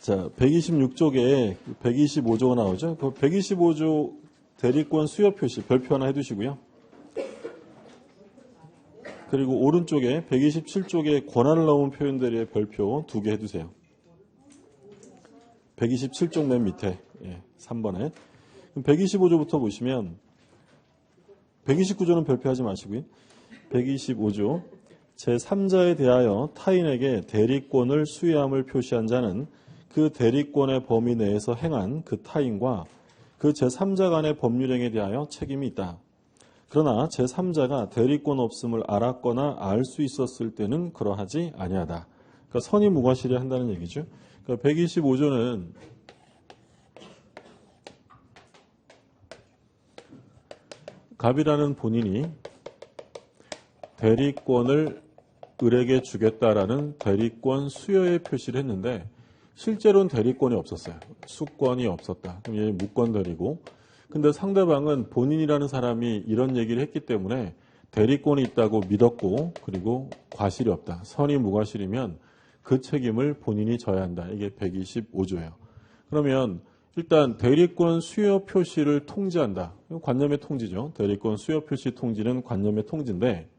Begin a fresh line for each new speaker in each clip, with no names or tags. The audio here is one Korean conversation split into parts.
자, 126쪽에 125조가 나오죠. 그 125조 대리권 수여 표시 별표 하나 해두시고요. 그리고 오른쪽에 127쪽에 권한을 넘은 표현들의 별표 2개 해두세요. 127쪽 맨 밑에 3번에 125조부터 보시면 129조는 별표하지 마시고요. 125조 제3자에 대하여 타인에게 대리권을 수여함을 표시한 자는 그 대리권의 범위 내에서 행한 그 타인과 그 제3자 간의 법률행위에 대하여 책임이 있다. 그러나 제3자가 대리권 없음을 알았거나 알 수 있었을 때는 그러하지 아니하다. 그러니까 선의 무과실에 한다는 얘기죠. 그러니까 125조는 갑이라는 본인이 대리권을 을에게 주겠다라는 대리권 수여의 표시를 했는데 실제로는 대리권이 없었어요. 수권이 없었다. 그럼 얘 무권 대리고. 근데 상대방은 본인이라는 사람이 이런 얘기를 했기 때문에 대리권이 있다고 믿었고 그리고 과실이 없다. 선의 무과실이면 그 책임을 본인이 져야 한다. 이게 125조예요. 그러면 일단 대리권 수여 표시를 통지한다. 관념의 통지죠. 대리권 수여 표시 통지는 관념의 통지인데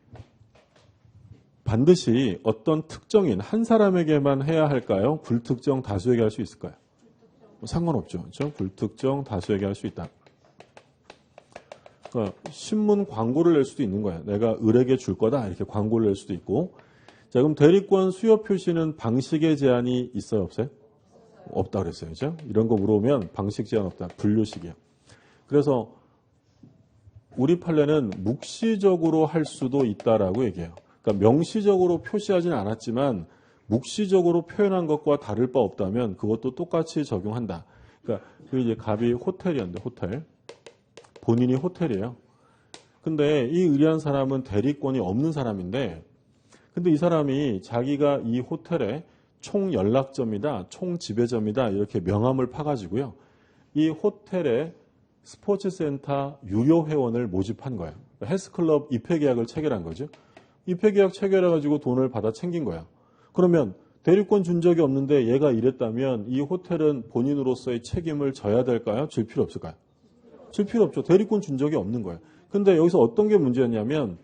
반드시 어떤 특정인 한 사람에게만 해야 할까요? 불특정 다수에게 할 수 있을까요? 상관없죠. 그렇죠? 불특정 다수에게 할 수 있다. 그러니까 신문 광고를 낼 수도 있는 거예요. 내가 을에게 줄 거다 이렇게 광고를 낼 수도 있고. 자, 그럼 대리권 수여 표시는 방식의 제한이 있어요, 없어요? 없다 그랬어요, 그죠? 이런 거 물어보면 방식 제한 없다, 분류식이에요. 그래서 우리 판례는 묵시적으로 할 수도 있다라고 얘기해요. 그러니까 명시적으로 표시하지는 않았지만 묵시적으로 표현한 것과 다를 바 없다면 그것도 똑같이 적용한다. 그러니까 그 이제 갑이 호텔이었는데 호텔. 본인이 호텔이에요. 근데 이 의리한 사람은 대리권이 없는 사람인데 근데 이 사람이 자기가 이 호텔에 총 연락점이다, 총 지배점이다 이렇게 명함을 파가지고요. 이 호텔에 스포츠센터 유료 회원을 모집한 거예요. 헬스클럽 입회계약을 체결한 거죠. 입회계약 체결해가지고 돈을 받아 챙긴 거야. 그러면 대리권 준 적이 없는데 얘가 이랬다면 이 호텔은 본인으로서의 책임을 져야 될까요? 질 필요 없을까요? 질 필요 없죠. 대리권 준 적이 없는 거예요. 근데 여기서 어떤 게 문제였냐면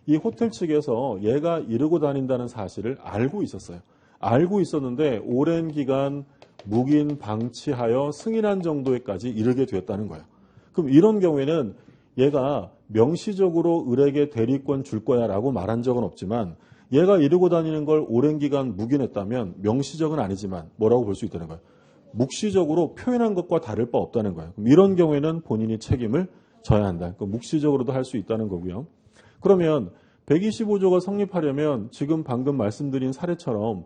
이 호텔 측에서 얘가 이러고 다닌다는 사실을 알고 있었어요. 알고 있었는데 오랜 기간 묵인 방치하여 승인한 정도에까지 이르게 되었다는 거예요. 그럼 이런 경우에는 얘가 명시적으로 을에게 대리권 줄 거야 라고 말한 적은 없지만 얘가 이러고 다니는 걸 오랜 기간 묵인했다면 명시적은 아니지만 뭐라고 볼 수 있다는 거예요. 묵시적으로 표현한 것과 다를 바 없다는 거예요. 그럼 이런 경우에는 본인이 책임을 져야 한다. 그러니까 묵시적으로도 할 수 있다는 거고요. 그러면 125조가 성립하려면 지금 방금 말씀드린 사례처럼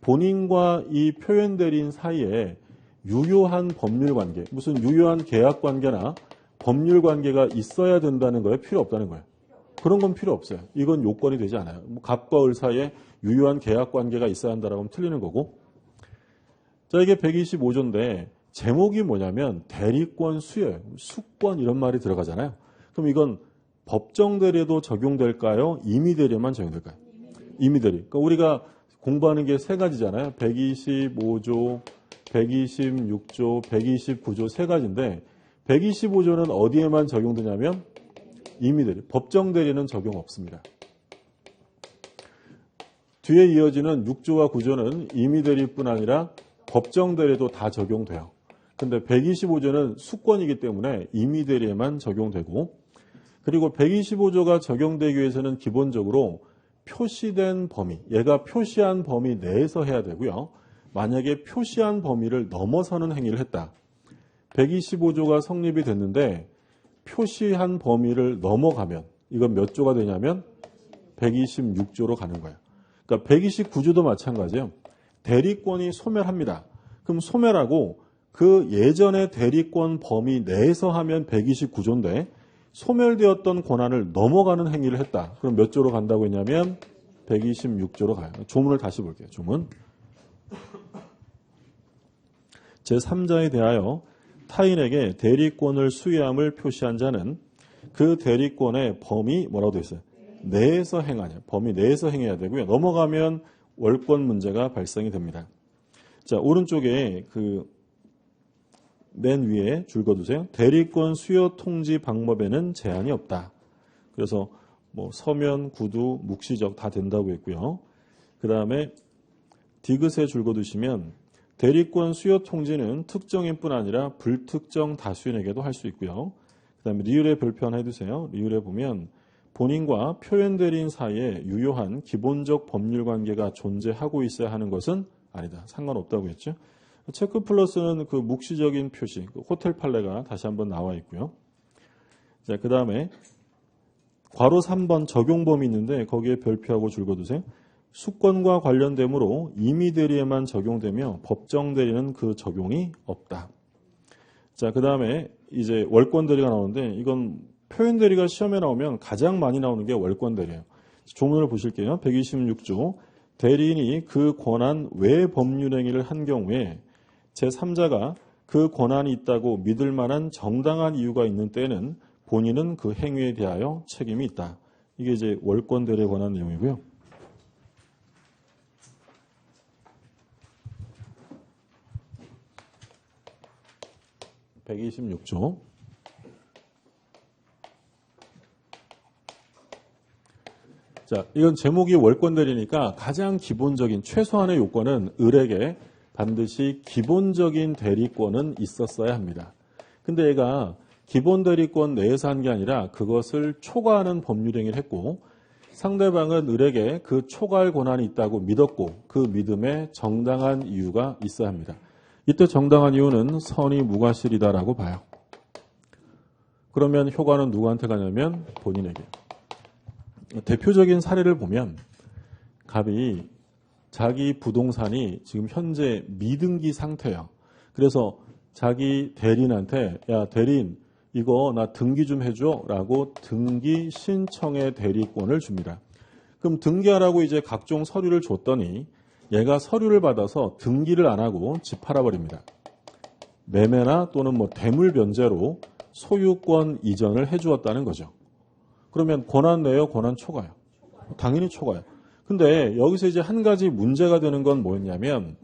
본인과 이 표현 대리인 사이에 유효한 법률 관계, 무슨 유효한 계약 관계나 법률 관계가 있어야 된다는 거예요? 필요 없다는 거예요? 그런 건 필요 없어요. 이건 요건이 되지 않아요. 갑과 을 사이에 유효한 계약 관계가 있어야 한다라고 하면 틀리는 거고. 자, 이게 125조인데 제목이 뭐냐면 대리권 수여, 수권 이런 말이 들어가잖아요. 그럼 이건 법정 대리에도 적용될까요? 임의 대리에만 적용될까요? 임의 대리. 그러니까 우리가 공부하는 게 세 가지잖아요. 125조, 126조, 129조 세 가지인데 125조는 어디에만 적용되냐면 임의 대리. 법정 대리는 적용 없습니다. 뒤에 이어지는 6조와 9조는 임의 대리뿐 아니라 법정 대리도 다 적용돼요. 근데 125조는 수권이기 때문에 임의 대리에만 적용되고 그리고 125조가 적용되기 위해서는 기본적으로 표시된 범위, 얘가 표시한 범위 내에서 해야 되고요. 만약에 표시한 범위를 넘어서는 행위를 했다. 125조가 성립이 됐는데 표시한 범위를 넘어가면 이건 몇 조가 되냐면 126조로 가는 거예요. 그러니까 129조도 마찬가지예요. 대리권이 소멸합니다. 그럼 소멸하고 그 예전의 대리권 범위 내에서 하면 129조인데 소멸되었던 권한을 넘어가는 행위를 했다. 그럼 몇 조로 간다고 했냐면 126조로 가요. 조문을 다시 볼게요. 조문. 제3자에 대하여 타인에게 대리권을 수여함을 표시한 자는 그 대리권의 범위 뭐라고 되어 있어요? 내에서 행하냐. 범위 내에서 행해야 되고요. 넘어가면 월권 문제가 발생이 됩니다. 자, 오른쪽에 맨 위에 줄 그어두세요. 대리권 수요 통지 방법에는 제한이 없다. 그래서 뭐 서면, 구두, 묵시적 다 된다고 했고요. 그 다음에 디귿에 줄 그어두시면 대리권 수요 통지는 특정인뿐 아니라 불특정 다수인에게도 할 수 있고요. 그 다음에 리을에 별표 하나 해두세요. 리을에 보면 본인과 표현 대리인 사이에 유효한 기본적 법률 관계가 존재하고 있어야 하는 것은 아니다. 상관없다고 했죠. 체크 플러스는 그 묵시적인 표시, 호텔 판례가 다시 한번 나와 있고요. 자, 그 다음에 괄호 3번 적용 범위 있는데 거기에 별표하고 줄 그어두세요. 수권과 관련되므로 임의 대리에만 적용되며 법정 대리는 그 적용이 없다. 자, 그 다음에 이제 월권 대리가 나오는데 이건 표현 대리가 시험에 나오면 가장 많이 나오는 게 월권 대리예요. 조문을 보실게요. 126조 대리인이 그 권한 외 법률 행위를 한 경우에 제3자가 그 권한이 있다고 믿을 만한 정당한 이유가 있는 때에는 본인은 그 행위에 대하여 책임이 있다. 이게 이제 월권 대리에 관한 내용이고요. (126조) 자, 이건 제목이 월권 대리니까 가장 기본적인 최소한의 요건은 을에게 반드시 기본적인 대리권은 있었어야 합니다. 근데 얘가 기본 대리권 내에서 한 게 아니라 그것을 초과하는 법률 행위를 했고 상대방은 을에게 그 초과할 권한이 있다고 믿었고 그 믿음에 정당한 이유가 있어야 합니다. 이때 정당한 이유는 선의 무과실이다라고 봐요. 그러면 효과는 누구한테 가냐면 본인에게. 대표적인 사례를 보면 갑이 자기 부동산이 지금 현재 미등기 상태야. 그래서 자기 대리인한테 야 대리인 이거 나 등기 좀 해줘 라고 등기 신청의 대리권을 줍니다. 그럼 등기하라고 이제 각종 서류를 줬더니 얘가 서류를 받아서 등기를 안 하고 집 팔아버립니다. 매매나 또는 뭐 대물 변제로 소유권 이전을 해주었다는 거죠. 그러면 권한 내요, 권한 초과요? 당연히 초과요. 근데 여기서 이제 한 가지 문제가 되는 건 뭐였냐면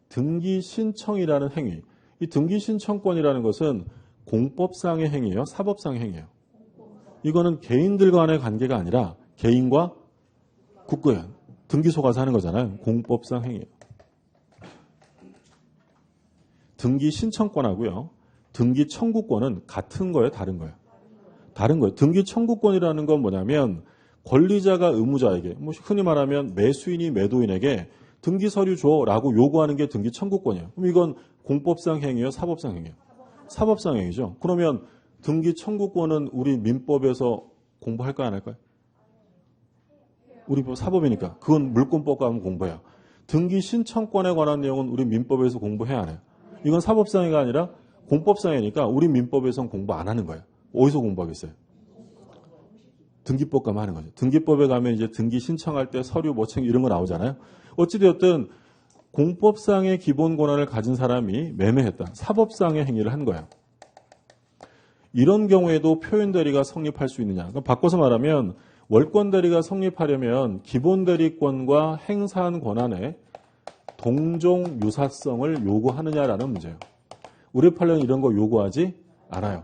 등기 신청이라는 행위. 이 등기 신청권이라는 것은 공법상의 행위예요, 사법상의 행위예요. 이거는 개인들 간의 관계가 아니라 개인과 국가의 등기소 가서 하는 거잖아요. 공법상 행위예요. 등기 신청권하고요. 등기 청구권은 같은 거예요, 다른 거예요? 다른 거예요. 등기 청구권이라는 건 뭐냐면 권리자가 의무자에게, 뭐 흔히 말하면 매수인이 매도인에게 등기 서류 줘라고 요구하는 게 등기 청구권이에요. 그럼 이건 공법상 행위예요, 사법상 행위예요? 사법상 행위죠. 그러면 등기 청구권은 우리 민법에서 공부할까요, 안 할까요? 우리 사법이니까. 그건 물권법과 하면 공부해요. 등기 신청권에 관한 내용은 우리 민법에서 공부해야 안 해요. 이건 사법상해가 아니라 공법상해니까 우리 민법에서는 공부 안 하는 거예요. 어디서 공부하겠어요? 등기법 가면 하는 거죠. 등기법에 가면 이제 등기 신청할 때 서류 뭐 챙기 이런 거 나오잖아요. 어찌되었든 공법상의 기본 권한을 가진 사람이 매매했다. 사법상의 행위를 한 거예요. 이런 경우에도 표현 대리가 성립할 수 있느냐. 그럼 바꿔서 말하면 월권 대리가 성립하려면 기본 대리권과 행사한 권한의 동종 유사성을 요구하느냐라는 문제예요. 우리 판례는 이런 거 요구하지 않아요.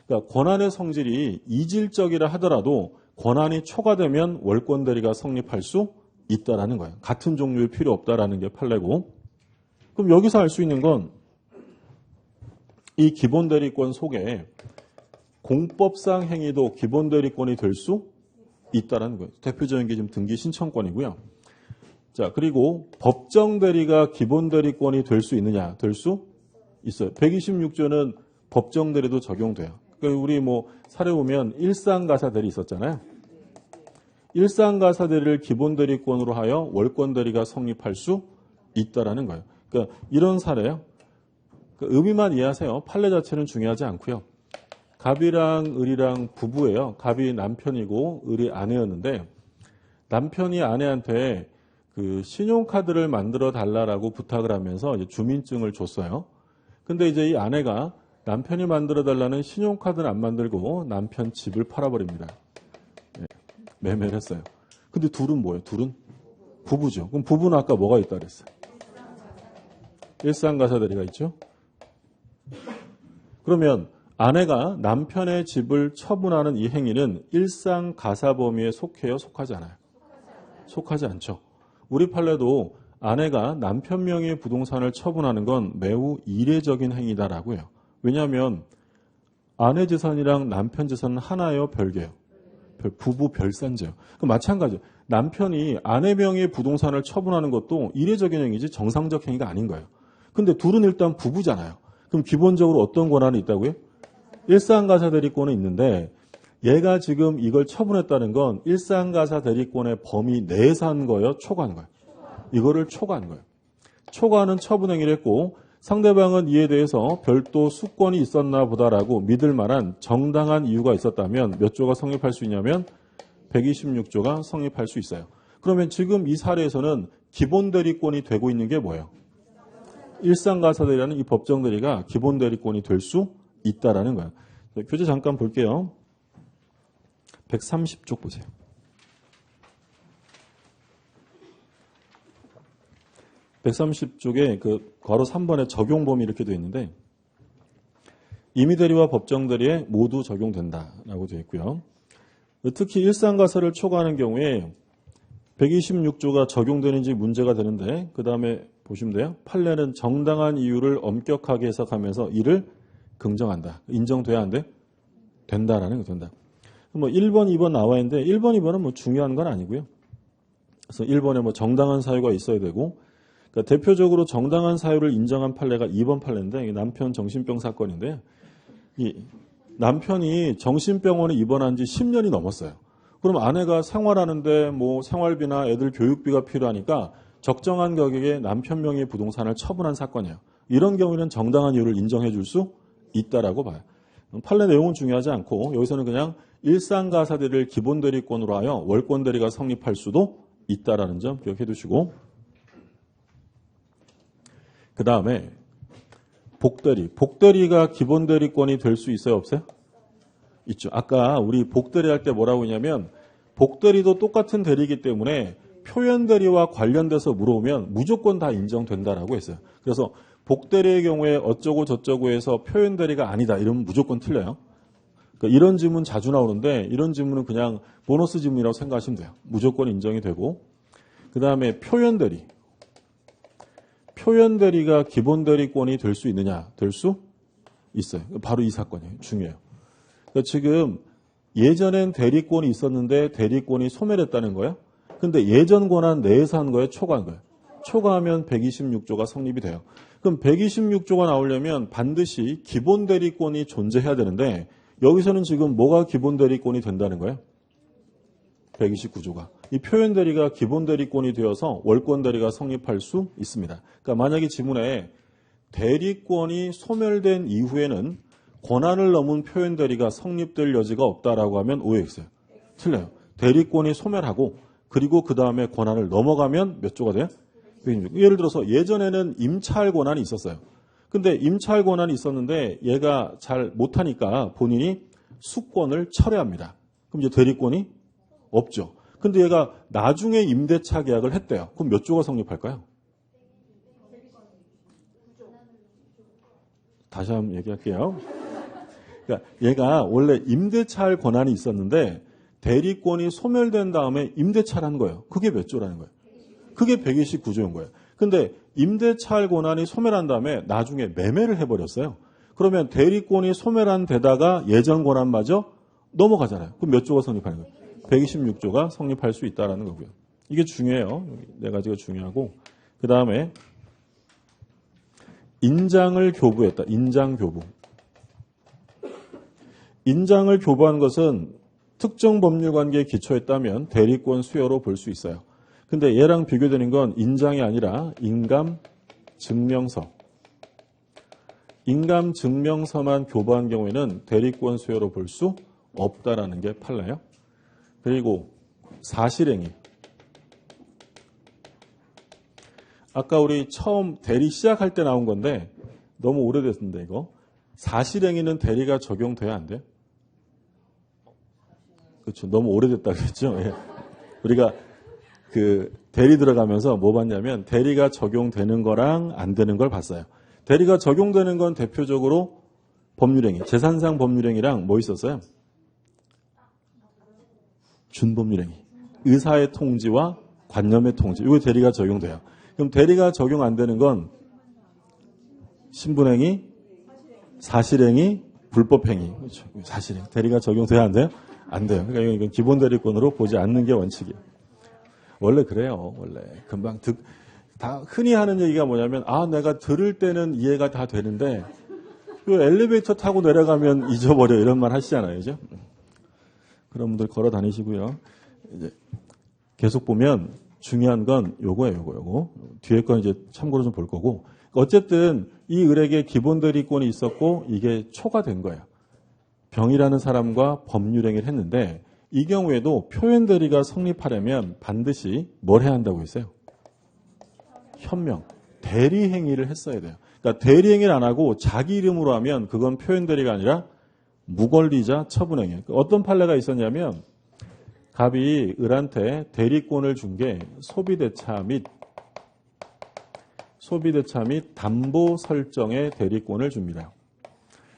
그러니까 권한의 성질이 이질적이라 하더라도 권한이 초과되면 월권 대리가 성립할 수 있다라는 거예요. 같은 종류일 필요 없다라는 게 판례고. 그럼 여기서 알 수 있는 건 이 기본 대리권 속에 공법상 행위도 기본 대리권이 될 수 있다라는 거예요. 대표적인 게 지금 등기 신청권이고요. 자, 그리고 법정 대리가 기본 대리권이 될 수 있느냐? 될 수 있어요. 126조는 법정 대리도 적용돼요. 그러니까 우리 뭐 사례 보면 일상가사 대리 있었잖아요. 일상가사 대리를 기본 대리권으로 하여 월권 대리가 성립할 수 있다라는 거예요. 그러니까 이런 사례요. 그러니까 의미만 이해하세요. 판례 자체는 중요하지 않고요. 갑이랑 을이랑 부부예요. 갑이 남편이고 을이 아내였는데 남편이 아내한테 그 신용카드를 만들어 달라라고 부탁을 하면서 이제 주민증을 줬어요. 근데 이제 이 아내가 남편이 만들어 달라는 신용카드는 안 만들고 남편 집을 팔아버립니다. 네, 매매를 했어요. 근데 둘은 뭐예요? 둘은 부부죠. 그럼 부부는 아까 뭐가 있다 그랬어요? 일상가사대리가 있죠. 그러면 아내가 남편의 집을 처분하는 이 행위는 일상가사 범위에 속해요? 속하지 않아요? 속하지 않죠. 우리 판례도 아내가 남편 명의의 부동산을 처분하는 건 매우 이례적인 행위다라고 해요. 왜냐하면 아내 재산이랑 남편 재산은 하나예요? 별개예요? 부부 별산제요. 마찬가지예요. 남편이 아내 명의의 부동산을 처분하는 것도 이례적인 행위지 정상적 행위가 아닌 거예요. 근데 둘은 일단 부부잖아요. 그럼 기본적으로 어떤 권한이 있다고요? 일상가사 대리권은 있는데 얘가 지금 이걸 처분했다는 건 일상가사 대리권의 범위 내에서 한 거예요? 초과한 거예요? 이거를 초과한 거예요. 초과하는 처분 행위를 했고 상대방은 이에 대해서 별도 수권이 있었나 보다라고 믿을 만한 정당한 이유가 있었다면 몇 조가 성립할 수 있냐면 126조가 성립할 수 있어요. 그러면 지금 이 사례에서는 기본 대리권이 되고 있는 게 뭐예요? 일상가사대리라는 이 법정 대리가 기본 대리권이 될 수 있다라는 거예요. 교재 잠깐 볼게요. 130쪽 보세요. 130쪽에 그 괄호 3번에 적용 범위 이렇게 되어 있는데 임의대리와 법정대리에 모두 적용된다라고 되어 있고요. 특히 일상가사를 초과하는 경우에 126조가 적용되는지 문제가 되는데 그 다음에 보시면 돼요. 판례는 정당한 이유를 엄격하게 해석하면서 이를 긍정한다. 인정돼야 안 돼? 된다라는 거 된다. 뭐 1번, 2번 나와 있는데 1번, 2번은 뭐 중요한 건 아니고요. 그래서 1번에 뭐 정당한 사유가 있어야 되고 그러니까 대표적으로 정당한 사유를 인정한 판례가 2번 판례인데 남편 정신병 사건인데 이 남편이 정신병원에 입원한 지 10년이 넘었어요. 그럼 아내가 생활하는데 뭐 생활비나 애들 교육비가 필요하니까 적정한 가격에 남편 명의의 부동산을 처분한 사건이에요. 이런 경우에는 정당한 이유를 인정해 줄 수 있다라고 봐요. 판례 내용은 중요하지 않고 여기서는 그냥 일상가사대리를 기본 대리권으로 하여 월권 대리가 성립할 수도 있다라는 점 기억해 두시고 그 다음에 복대리. 복대리가 기본 대리권이 될 수 있어요? 없어요? 있죠. 아까 우리 복대리 할 때 뭐라고 했냐면 복대리도 똑같은 대리이기 때문에 표현 대리와 관련돼서 물어보면 무조건 다 인정된다라고 했어요. 그래서 복대리의 경우에 어쩌고 저쩌고 해서 표현 대리가 아니다. 이러면 무조건 틀려요. 그러니까 이런 질문 자주 나오는데 이런 질문은 그냥 보너스 질문이라고 생각하시면 돼요. 무조건 인정이 되고 그 다음에 표현 대리. 표현 대리가 기본 대리권이 될 수 있느냐? 될 수 있어요. 바로 이 사건이에요. 중요해요. 그러니까 지금 예전엔 대리권이 있었는데 대리권이 소멸했다는 거예요. 근데 예전 권한 내에서 한 거예요? 초과한 거예요? 초과하면 126조가 성립이 돼요. 그럼 126조가 나오려면 반드시 기본 대리권이 존재해야 되는데 여기서는 지금 뭐가 기본 대리권이 된다는 거예요? 129조가. 이 표현 대리가 기본 대리권이 되어서 월권 대리가 성립할 수 있습니다. 그러니까 만약에 지문에 대리권이 소멸된 이후에는 권한을 넘은 표현 대리가 성립될 여지가 없다라고 하면 오해했어요. 틀려요. 대리권이 소멸하고 그리고 그 다음에 권한을 넘어가면 몇 조가 돼요? 126. 예를 들어서 예전에는 임차할 권한이 있었어요. 근데 임차할 권한이 있었는데 얘가 잘 못하니까 본인이 수권을 철회합니다. 그럼 이제 대리권이 없죠. 근데 얘가 나중에 임대차 계약을 했대요. 그럼 몇 조가 성립할까요? 다시 한번 얘기할게요. 그러니까 얘가 원래 임대차할 권한이 있었는데 대리권이 소멸된 다음에 임대차를 한 거예요. 그게 몇 조라는 거예요? 그게 129조인 거예요. 근데 임대차할 권한이 소멸한 다음에 나중에 매매를 해버렸어요. 그러면 대리권이 소멸한 데다가 예전 권한마저 넘어가잖아요. 그럼 몇 조가 성립하는 거예요? 126조가 성립할 수 있다는 거고요. 이게 중요해요. 네 가지가 중요하고 그 다음에 인장을 교부했다. 인장교부. 인장을 교부한 것은 특정 법률 관계에 기초했다면 대리권 수여로 볼 수 있어요. 근데 얘랑 비교되는 건 인장이 아니라 인감 증명서. 인감 증명서만 교부한 경우에는 대리권 수여로 볼 수 없다라는 게 판례예요. 그리고 사실행위. 아까 우리 처음 대리 시작할 때 나온 건데 너무 오래됐는데 이거. 사실행위는 대리가 적용돼야 안 돼요? 그렇죠. 너무 오래됐다 그랬죠. 예. 우리가 그 대리 들어가면서 뭐 봤냐면 대리가 적용되는 거랑 안 되는 걸 봤어요. 대리가 적용되는 건 대표적으로 법률행위, 재산상 법률행위랑 뭐 있었어요? 준법률행위. 의사의 통지와 관념의 통지. 이거 대리가 적용돼요. 그럼 대리가 적용 안 되는 건 신분행위, 사실행위, 불법행위. 그렇죠. 사실행. 대리가 적용돼야 안 돼요? 안 돼요. 그러니까 이건 기본 대리권으로 보지 않는 게 원칙이에요. 원래 그래요. 원래 금방 다 흔히 하는 얘기가 뭐냐면 내가 들을 때는 이해가 다 되는데 그 엘리베이터 타고 내려가면 잊어버려 이런 말 하시잖아요. 그죠? 그런 분들 걸어 다니시고요. 이제 계속 보면 중요한 건 요거예요. 요거. 뒤에 건 이제 참고로 좀 볼 거고. 어쨌든 이 을에게 기본 대리권이 있었고 이게 초과된 거예요. 병이라는 사람과 법률행위를 했는데 이 경우에도 표현 대리가 성립하려면 반드시 뭘 해야 한다고 했어요? 현명, 대리 행위를 했어야 돼요. 그러니까 대리 행위를 안 하고 자기 이름으로 하면 그건 표현 대리가 아니라 무권리자 처분 행위예요. 어떤 판례가 있었냐면 갑이 을한테 대리권을 준 게 소비대차 및 담보 설정의 대리권을 줍니다.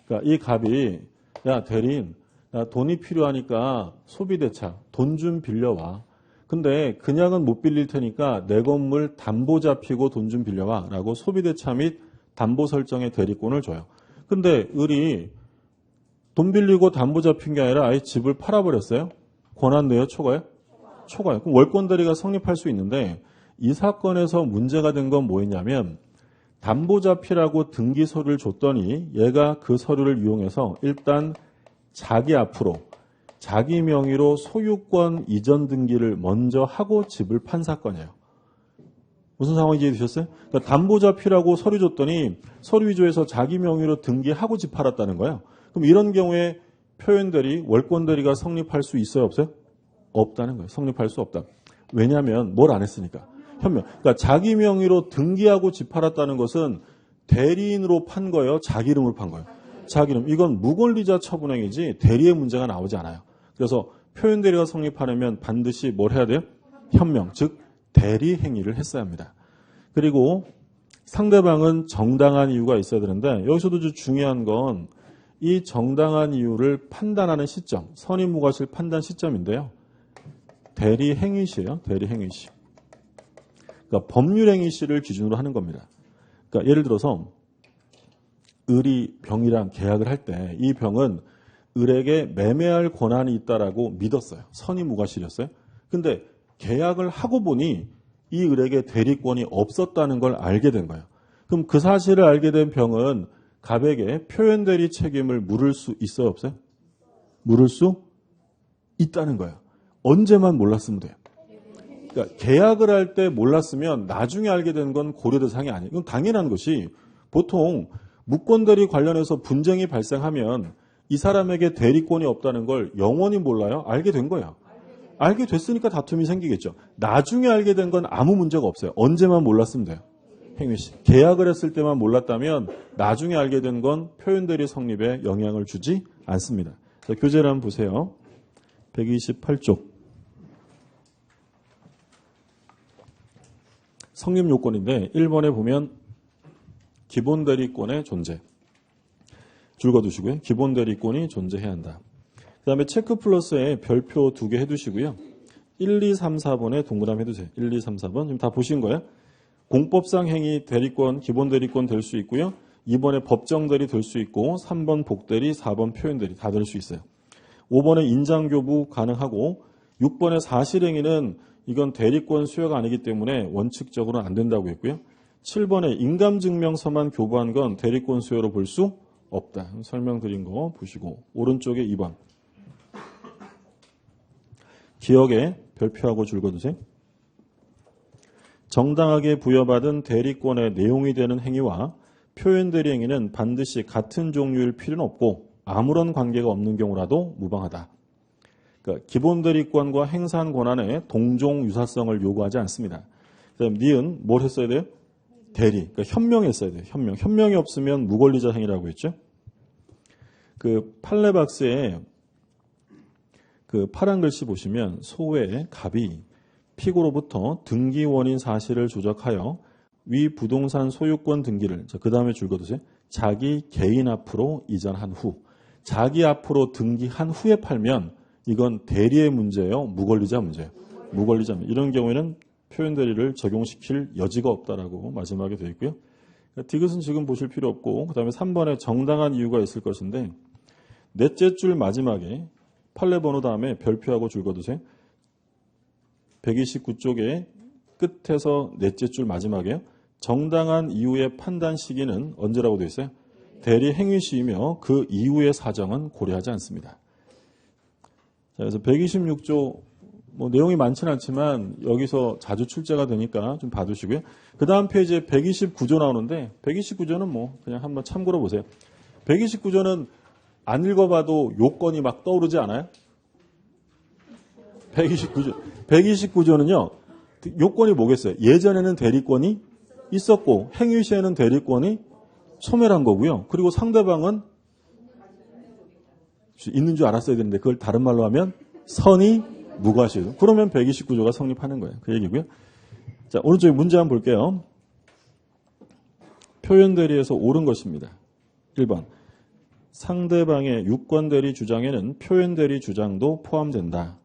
그러니까 이 갑이 야 대리인 나 돈이 필요하니까 소비대차 돈 좀 빌려와. 근데 그냥은 못 빌릴 테니까 내 건물 담보 잡히고 돈 좀 빌려와 라고 소비대차 및 담보 설정의 대리권을 줘요. 근데 을이 돈 빌리고 담보 잡힌 게 아니라 아예 집을 팔아버렸어요. 권한내요? 초과요? 초과요. 그럼 월권대리가 성립할 수 있는데 이 사건에서 문제가 된 건 뭐였냐면 담보 잡히라고 등기 서류를 줬더니 얘가 그 서류를 이용해서 일단 자기 앞으로 자기 명의로 소유권 이전 등기를 먼저 하고 집을 판 사건이에요. 무슨 상황인지 이해되셨어요? 그러니까 담보 잡히라고 서류 줬더니 서류 위조해서 자기 명의로 등기하고 집 팔았다는 거예요. 그럼 이런 경우에 표현대리, 월권대리가 성립할 수 있어요? 없어요? 없다는 거예요. 성립할 수 없다. 왜냐하면 뭘 안 했으니까. 현명. 그러니까 자기 명의로 등기하고 집 팔았다는 것은 대리인으로 판 거예요? 자기 이름으로 판 거예요? 자기 이름. 이건 무권리자 처분행위지 대리의 문제가 나오지 않아요. 그래서 표현대리가 성립하려면 반드시 뭘 해야 돼요? 현명, 즉 대리 행위를 했어야 합니다. 그리고 상대방은 정당한 이유가 있어야 되는데 여기서도 중요한 건 이 정당한 이유를 판단하는 시점, 선임무과실 판단 시점인데요. 대리 행위시예요. 대리 행위시. 그러니까 법률 행위시를 기준으로 하는 겁니다. 그러니까 예를 들어서 을이 병이랑 계약을 할 때 이 병은 을에게 매매할 권한이 있다라고 믿었어요. 선임무과실이었어요. 근데 계약을 하고 보니 이 을에게 대리권이 없었다는 걸 알게 된 거예요. 그럼 그 사실을 알게 된 병은 갑에게 표현 대리 책임을 물을 수 있어요, 없어요? 물을 수 있다는 거예요. 언제만 몰랐으면 돼요. 그러니까 계약을 할 때 몰랐으면 나중에 알게 된 건 고려 대상이 아니에요. 이건 당연한 것이 보통 무권 대리 관련해서 분쟁이 발생하면 이 사람에게 대리권이 없다는 걸 영원히 몰라요? 알게 된 거예요. 알게 됐으니까 다툼이 생기겠죠. 나중에 알게 된 건 아무 문제가 없어요. 언제만 몰랐으면 돼요. 행위시. 계약을 했을 때만 몰랐다면 나중에 알게 된 건 표현대리 성립에 영향을 주지 않습니다. 자, 교재를 한번 보세요. 128쪽. 성립 요건인데 1번에 보면 기본 대리권의 존재. 줄 거두시고요. 기본 대리권이 존재해야 한다. 그 다음에 체크 플러스에 별표 2개 해두시고요. 1, 2, 3, 4번에 동그라미 해두세요. 1, 2, 3, 4번. 지금 다 보신 거예요? 공법상 행위 대리권, 기본 대리권 될 수 있고요. 2번에 법정 대리 될 수 있고 3번 복대리, 4번 표현 대리 다 될 수 있어요. 5번에 인장교부 가능하고 6번에 사실행위는 이건 대리권 수여가 아니기 때문에 원칙적으로는 안 된다고 했고요. 7번에 인감증명서만 교부한 건 대리권 수여로 볼 수 없다. 설명드린 거 보시고 오른쪽에 2번. 기억에 별표하고 줄 거두세요. 정당하게 부여받은 대리권의 내용이 되는 행위와 표현 대리 행위는 반드시 같은 종류일 필요는 없고 아무런 관계가 없는 경우라도 무방하다. 그러니까 기본 대리권과 행사한 권한의 동종 유사성을 요구하지 않습니다. 그다음 니은 뭘 했어야 돼요? 대리. 그러니까 현명했어야 돼요. 현명. 현명이 없으면 무권리자 행위라고 했죠. 그 판례 박스에 그 파란 글씨 보시면 소에 갑이 피고로부터 등기 원인 사실을 조작하여 위 부동산 소유권 등기를 그 다음에 줄 거두세요. 자기 개인 앞으로 이전한 후. 자기 앞으로 등기한 후에 팔면 이건 대리의 문제예요. 무권리자 문제예요. 무권리자 문제. 이런 경우에는 표현 대리를 적용시킬 여지가 없다라고 마지막에 되어 있고요. 디귿은 지금 보실 필요 없고 그 다음에 3번에 정당한 이유가 있을 것인데 넷째 줄 마지막에 판례 번호 다음에 별표하고 줄 거두세요. 129쪽에 끝에서 넷째 줄 마지막에요. 정당한 이유의 판단 시기는 언제라고 되어 있어요? 대리 행위 시이며 그 이후의 사정은 고려하지 않습니다. 자, 그래서 126조 내용이 많지는 않지만 여기서 자주 출제가 되니까 좀 봐두시고요. 그 다음 페이지에 129조 나오는데 129조는 그냥 한번 참고로 보세요. 129조는 안 읽어봐도 요건이 막 떠오르지 않아요? 129조는요. 요건이 뭐겠어요? 예전에는 대리권이 있었고 행위 시에는 대리권이 소멸한 거고요. 그리고 상대방은 있는 줄 알았어야 되는데 그걸 다른 말로 하면 선의 무과시효. 그러면 129조가 성립하는 거예요. 그 얘기고요. 자, 오른쪽에 문제 한번 볼게요. 표현 대리에서 옳은 것입니다. 1번. 상대방의 유권 대리 주장에는 표현 대리 주장도 포함된다.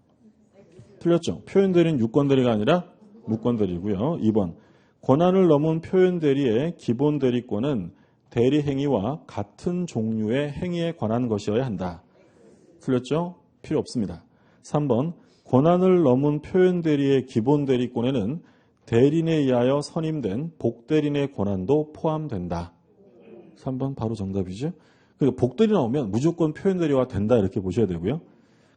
틀렸죠? 표현 대리는 유권 대리가 아니라 무권 대리고요. 2번. 권한을 넘은 표현 대리의 기본 대리권은 대리 행위와 같은 종류의 행위에 관한 것이어야 한다. 틀렸죠? 필요 없습니다. 3번. 권한을 넘은 표현 대리의 기본 대리권에는 대리인에 의하여 선임된 복대리인의 권한도 포함된다. 3번 바로 정답이죠. 그러니까 복대리 나오면 무조건 표현 대리가 된다 이렇게 보셔야 되고요.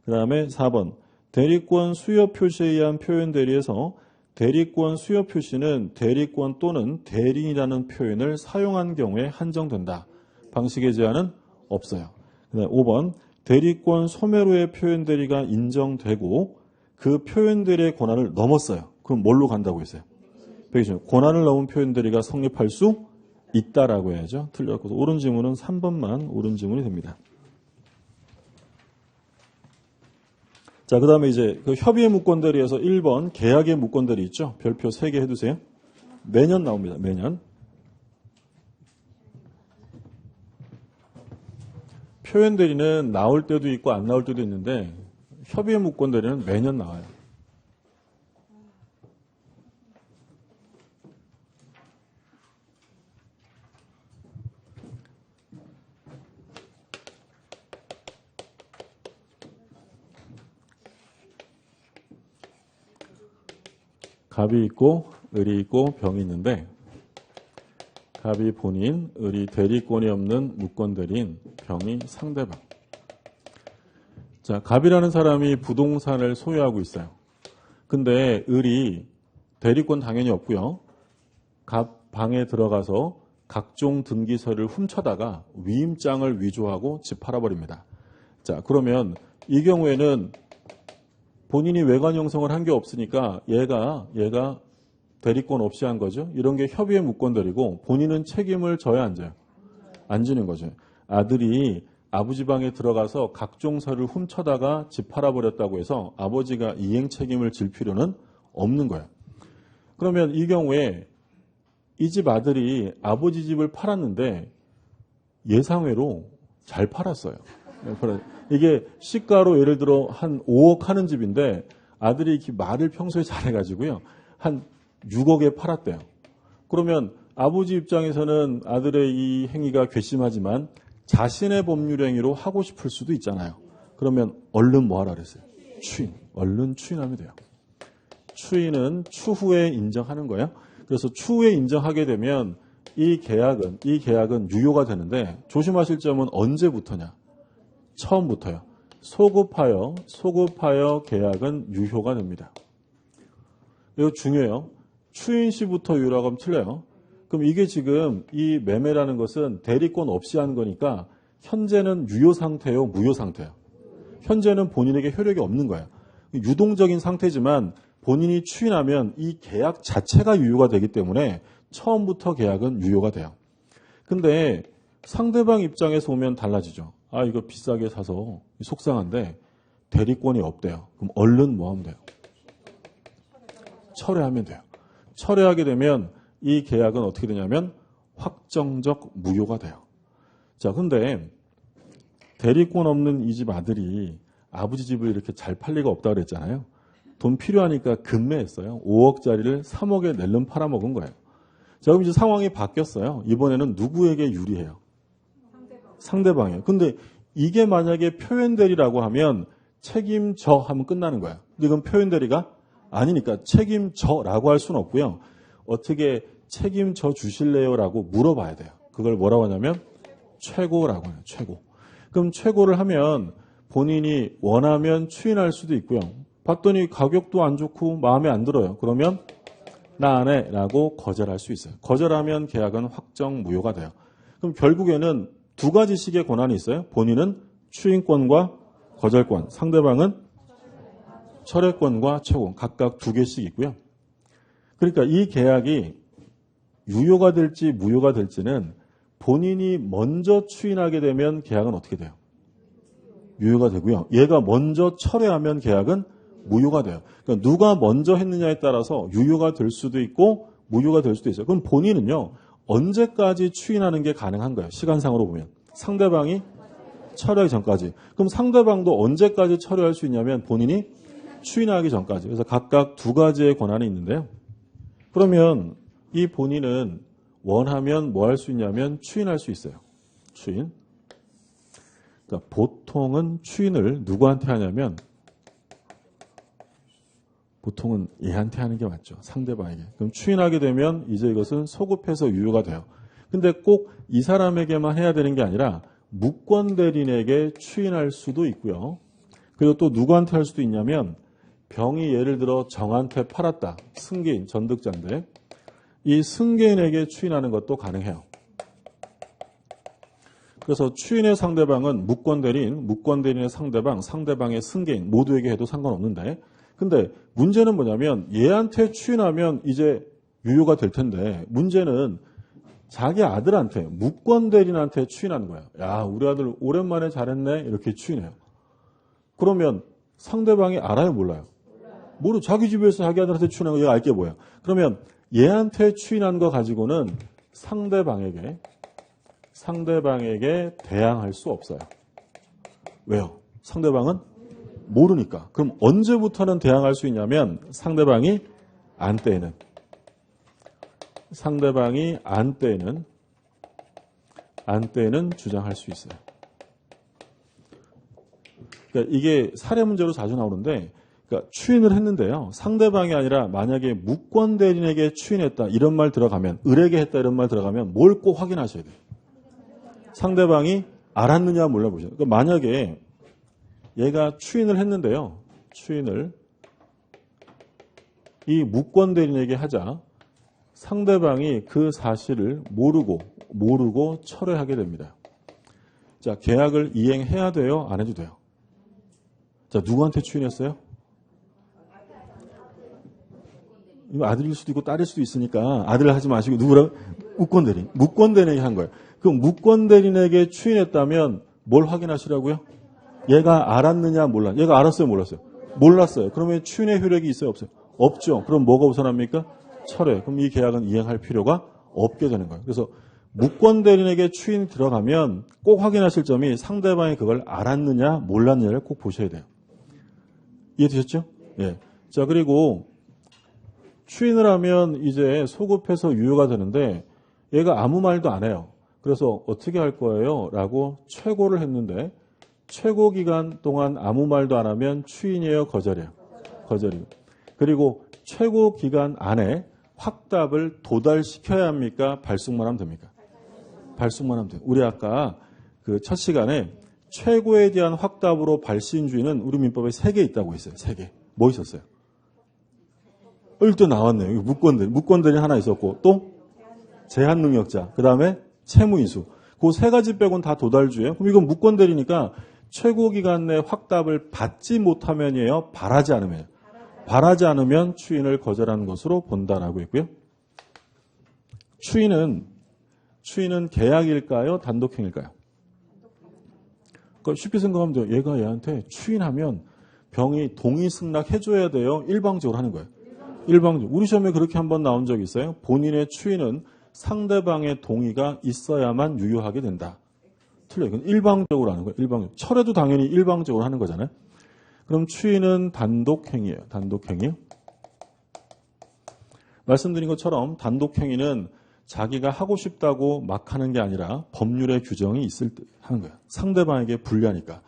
그 다음에 4번. 대리권 수여 표시에 의한 표현 대리에서 대리권 수여 표시는 대리권 또는 대리인이라는 표현을 사용한 경우에 한정된다. 방식의 제한은 없어요. 그 다음에 5번. 대리권 소멸 후의 표현 대리가 인정되고 그 표현 대리의 권한을 넘었어요. 그럼 뭘로 간다고 했어요? 권한을 넘은 표현 대리가 성립할 수 있다라고 해야죠. 틀렸고 옳은 지문은 3번만 옳은 지문이 됩니다. 자, 그 다음에 이제 그 협의의 무권 대리에서 1번 계약의 무권 대리 있죠. 별표 3개 해두세요. 매년 나옵니다. 매년. 표현 대리는 나올 때도 있고 안 나올 때도 있는데 협의의 무권 대리는 매년 나와요. 갑이 있고 을이 있고 병이 있는데 갑이 본인, 을이 대리권이 없는 무권 대리인, 병이 상대방. 자, 갑이라는 사람이 부동산을 소유하고 있어요. 근데 을이 대리권 당연히 없고요. 갑 방에 들어가서 각종 등기서를 훔쳐다가 위임장을 위조하고 집 팔아버립니다. 자, 그러면 이 경우에는 본인이 외관 형성을 한 게 없으니까 얘가 대리권 없이 한 거죠. 이런 게 협의의 무권 대리고 본인은 책임을 져야 안 져요? 안 지는 거죠. 아들이 아버지 방에 들어가서 각종 서를 훔쳐다가 집 팔아버렸다고 해서 아버지가 이행 책임을 질 필요는 없는 거예요. 그러면 이 경우에 이 집 아들이 아버지 집을 팔았는데 예상외로 잘 팔았어요. 이게 시가로 예를 들어 한 5억 하는 집인데 아들이 이렇게 말을 평소에 잘해가지고요. 한 6억에 팔았대요. 그러면 아버지 입장에서는 아들의 이 행위가 괘씸하지만 자신의 법률 행위로 하고 싶을 수도 있잖아요. 그러면 얼른 뭐 하라 그랬어요? 추인. 얼른 추인하면 돼요. 추인은 추후에 인정하는 거예요. 그래서 추후에 인정하게 되면 이 계약은 유효가 되는데 조심하실 점은 언제부터냐? 처음부터요. 소급하여 계약은 유효가 됩니다. 이거 중요해요. 추인 시부터 유효라고 하면 틀려요. 그럼 이게 지금 이 매매라는 것은 대리권 없이 한 거니까 현재는 유효 상태요, 무효 상태요? 현재는 본인에게 효력이 없는 거예요. 유동적인 상태지만 본인이 추인하면 이 계약 자체가 유효가 되기 때문에 처음부터 계약은 유효가 돼요. 근데 상대방 입장에서 보면 달라지죠. 아, 이거 비싸게 사서 속상한데 대리권이 없대요. 그럼 얼른 뭐 하면 돼요? 철회하면 돼요. 철회하게 되면 이 계약은 어떻게 되냐면 확정적 무효가 돼요. 자, 근데 대리권 없는 이 집 아들이 아버지 집을 이렇게 잘 팔 리가 없다고 그랬잖아요. 돈 필요하니까 급매했어요. 5억짜리를 3억에 낼름 팔아먹은 거예요. 자, 그럼 이제 상황이 바뀌었어요. 이번에는 누구에게 유리해요? 상대방이에요. 근데 이게 만약에 표현대리라고 하면 책임져 하면 끝나는 거야. 근데 이건 표현대리가 아니니까 책임져라고 할 수는 없고요. 어떻게 책임져 주실래요? 라고 물어봐야 돼요. 그걸 뭐라고 하냐면 최고라고 해요. 최고. 그럼 최고를 하면 본인이 원하면 추인할 수도 있고요. 봤더니 가격도 안 좋고 마음에 안 들어요. 그러면 나 안 해 라고 거절할 수 있어요. 거절하면 계약은 확정 무효가 돼요. 그럼 결국에는 두 가지씩의 권한이 있어요. 본인은 추인권과 거절권, 상대방은 철회권과 최고 각각 두 개씩 있고요. 그러니까 이 계약이 유효가 될지 무효가 될지는 본인이 먼저 추인하게 되면 계약은 어떻게 돼요? 유효가 되고요. 얘가 먼저 철회하면 계약은 무효가 돼요. 그러니까 누가 먼저 했느냐에 따라서 유효가 될 수도 있고 무효가 될 수도 있어요. 그럼 본인은요. 언제까지 추인하는 게 가능한 거예요? 시간상으로 보면. 상대방이 철회하기 전까지. 그럼 상대방도 언제까지 철회할 수 있냐면 본인이 추인하기 전까지. 그래서 각각 두 가지의 권한이 있는데요. 그러면 이 본인은 원하면 뭐 할 수 있냐면 추인할 수 있어요. 추인. 그러니까 보통은 추인을 누구한테 하냐면 보통은 얘한테 하는 게 맞죠. 상대방에게. 그럼 추인하게 되면 이제 이것은 소급해서 유효가 돼요. 근데 꼭 이 사람에게만 해야 되는 게 아니라 무권 대리인에게 추인할 수도 있고요. 그리고 또 누구한테 할 수도 있냐면 병이 예를 들어 정한테 팔았다. 승계인, 전득자인데 이 승계인에게 추인하는 것도 가능해요. 그래서 추인의 상대방은 무권 대리인, 무권 대리인의 상대방, 상대방의 승계인 모두에게 해도 상관없는데 근데 문제는 뭐냐면 얘한테 추인하면 이제 유효가 될 텐데 문제는 자기 아들한테 무권 대리인한테 추인하는 거야. 야, 우리 아들 오랜만에 잘했네 이렇게 추인해요. 그러면 상대방이 알아요 몰라요? 모르. 자기 집에서 자기 아들한테 추인한 거 얘가 알게 뭐야. 그러면 얘한테 추인한 거 가지고는 상대방에게 대항할 수 없어요. 왜요? 상대방은 모르니까. 그럼 언제부터는 대항할 수 있냐면 상대방이 안 때에는 주장할 수 있어요. 그러니까 이게 사례 문제로 자주 나오는데 그러니까 추인을 했는데요. 상대방이 아니라 만약에 무권 대리인에게 추인했다 이런 말 들어가면 을에게 했다 이런 말 들어가면 뭘 꼭 확인하셔야 돼요. 상대방이 알았느냐 몰라보셔요. 그러니까 만약에 얘가 추인을 했는데요. 추인을 이 무권 대리인에게 하자 상대방이 그 사실을 모르고 철회하게 됩니다. 자, 계약을 이행해야 돼요? 안 해도 돼요? 자, 누구한테 추인했어요? 이거 아들일 수도 있고 딸일 수도 있으니까 아들을 하지 마시고 누구라고? 무권 대리인. 무권 대리인에게 한 거예요. 그럼 무권 대리인에게 추인했다면 뭘 확인하시라고요? 얘가 알았느냐 몰라. 얘가 알았어요 몰랐어요? 몰랐어요. 그러면 추인의 효력이 있어요 없어요? 없죠. 그럼 뭐가 우선합니까? 철회. 그럼 이 계약은 이행할 필요가 없게 되는 거예요. 그래서 무권 대리인에게 추인이 들어가면 꼭 확인하실 점이 상대방이 그걸 알았느냐 몰랐느냐를 꼭 보셔야 돼요. 이해되셨죠? 예. 자, 그리고 추인을 하면 이제 소급해서 유효가 되는데 얘가 아무 말도 안 해요. 그래서 어떻게 할 거예요? 라고 최고를 했는데 최고 기간 동안 아무 말도 안 하면 추인이에요? 거절이에요? 거절이에요. 그리고 최고 기간 안에 확답을 도달시켜야 합니까? 발숙만 하면 됩니까? 발숙만 하면 돼요. 우리 아까 그 첫 시간에 최고에 대한 확답으로 발신주의는 우리 민법에 3개 있다고 했어요. 3개. 뭐 있었어요? 일단 나왔네요. 무권대리 하나 있었고 또 제한능력자, 그 다음에 채무인수. 그 3가지 빼고는 다 도달주예요. 그럼 이건 무권대리니까 최고 기간 내 확답을 받지 못하면이에요? 바라지 않으면? 바라지 않으면 추인을 거절하는 것으로 본다라고 했고요. 추인은 계약일까요? 단독행일까요? 그러니까 쉽게 생각하면 돼요. 얘가 얘한테 추인하면 병이 동의 승낙해줘야 돼요? 일방적으로 하는 거예요? 일방적. 우리 시험에 그렇게 한번 나온 적 있어요? 본인의 추인은 상대방의 동의가 있어야만 유효하게 된다. 틀려요. 이건 일방적으로 하는 거예요. 일방적. 철회도 당연히 일방적으로 하는 거잖아요. 그럼 추인은 단독행위예요. 단독행위. 말씀드린 것처럼 단독행위는 자기가 하고 싶다고 막 하는 게 아니라 법률의 규정이 있을 때 하는 거예요. 상대방에게 불리하니까.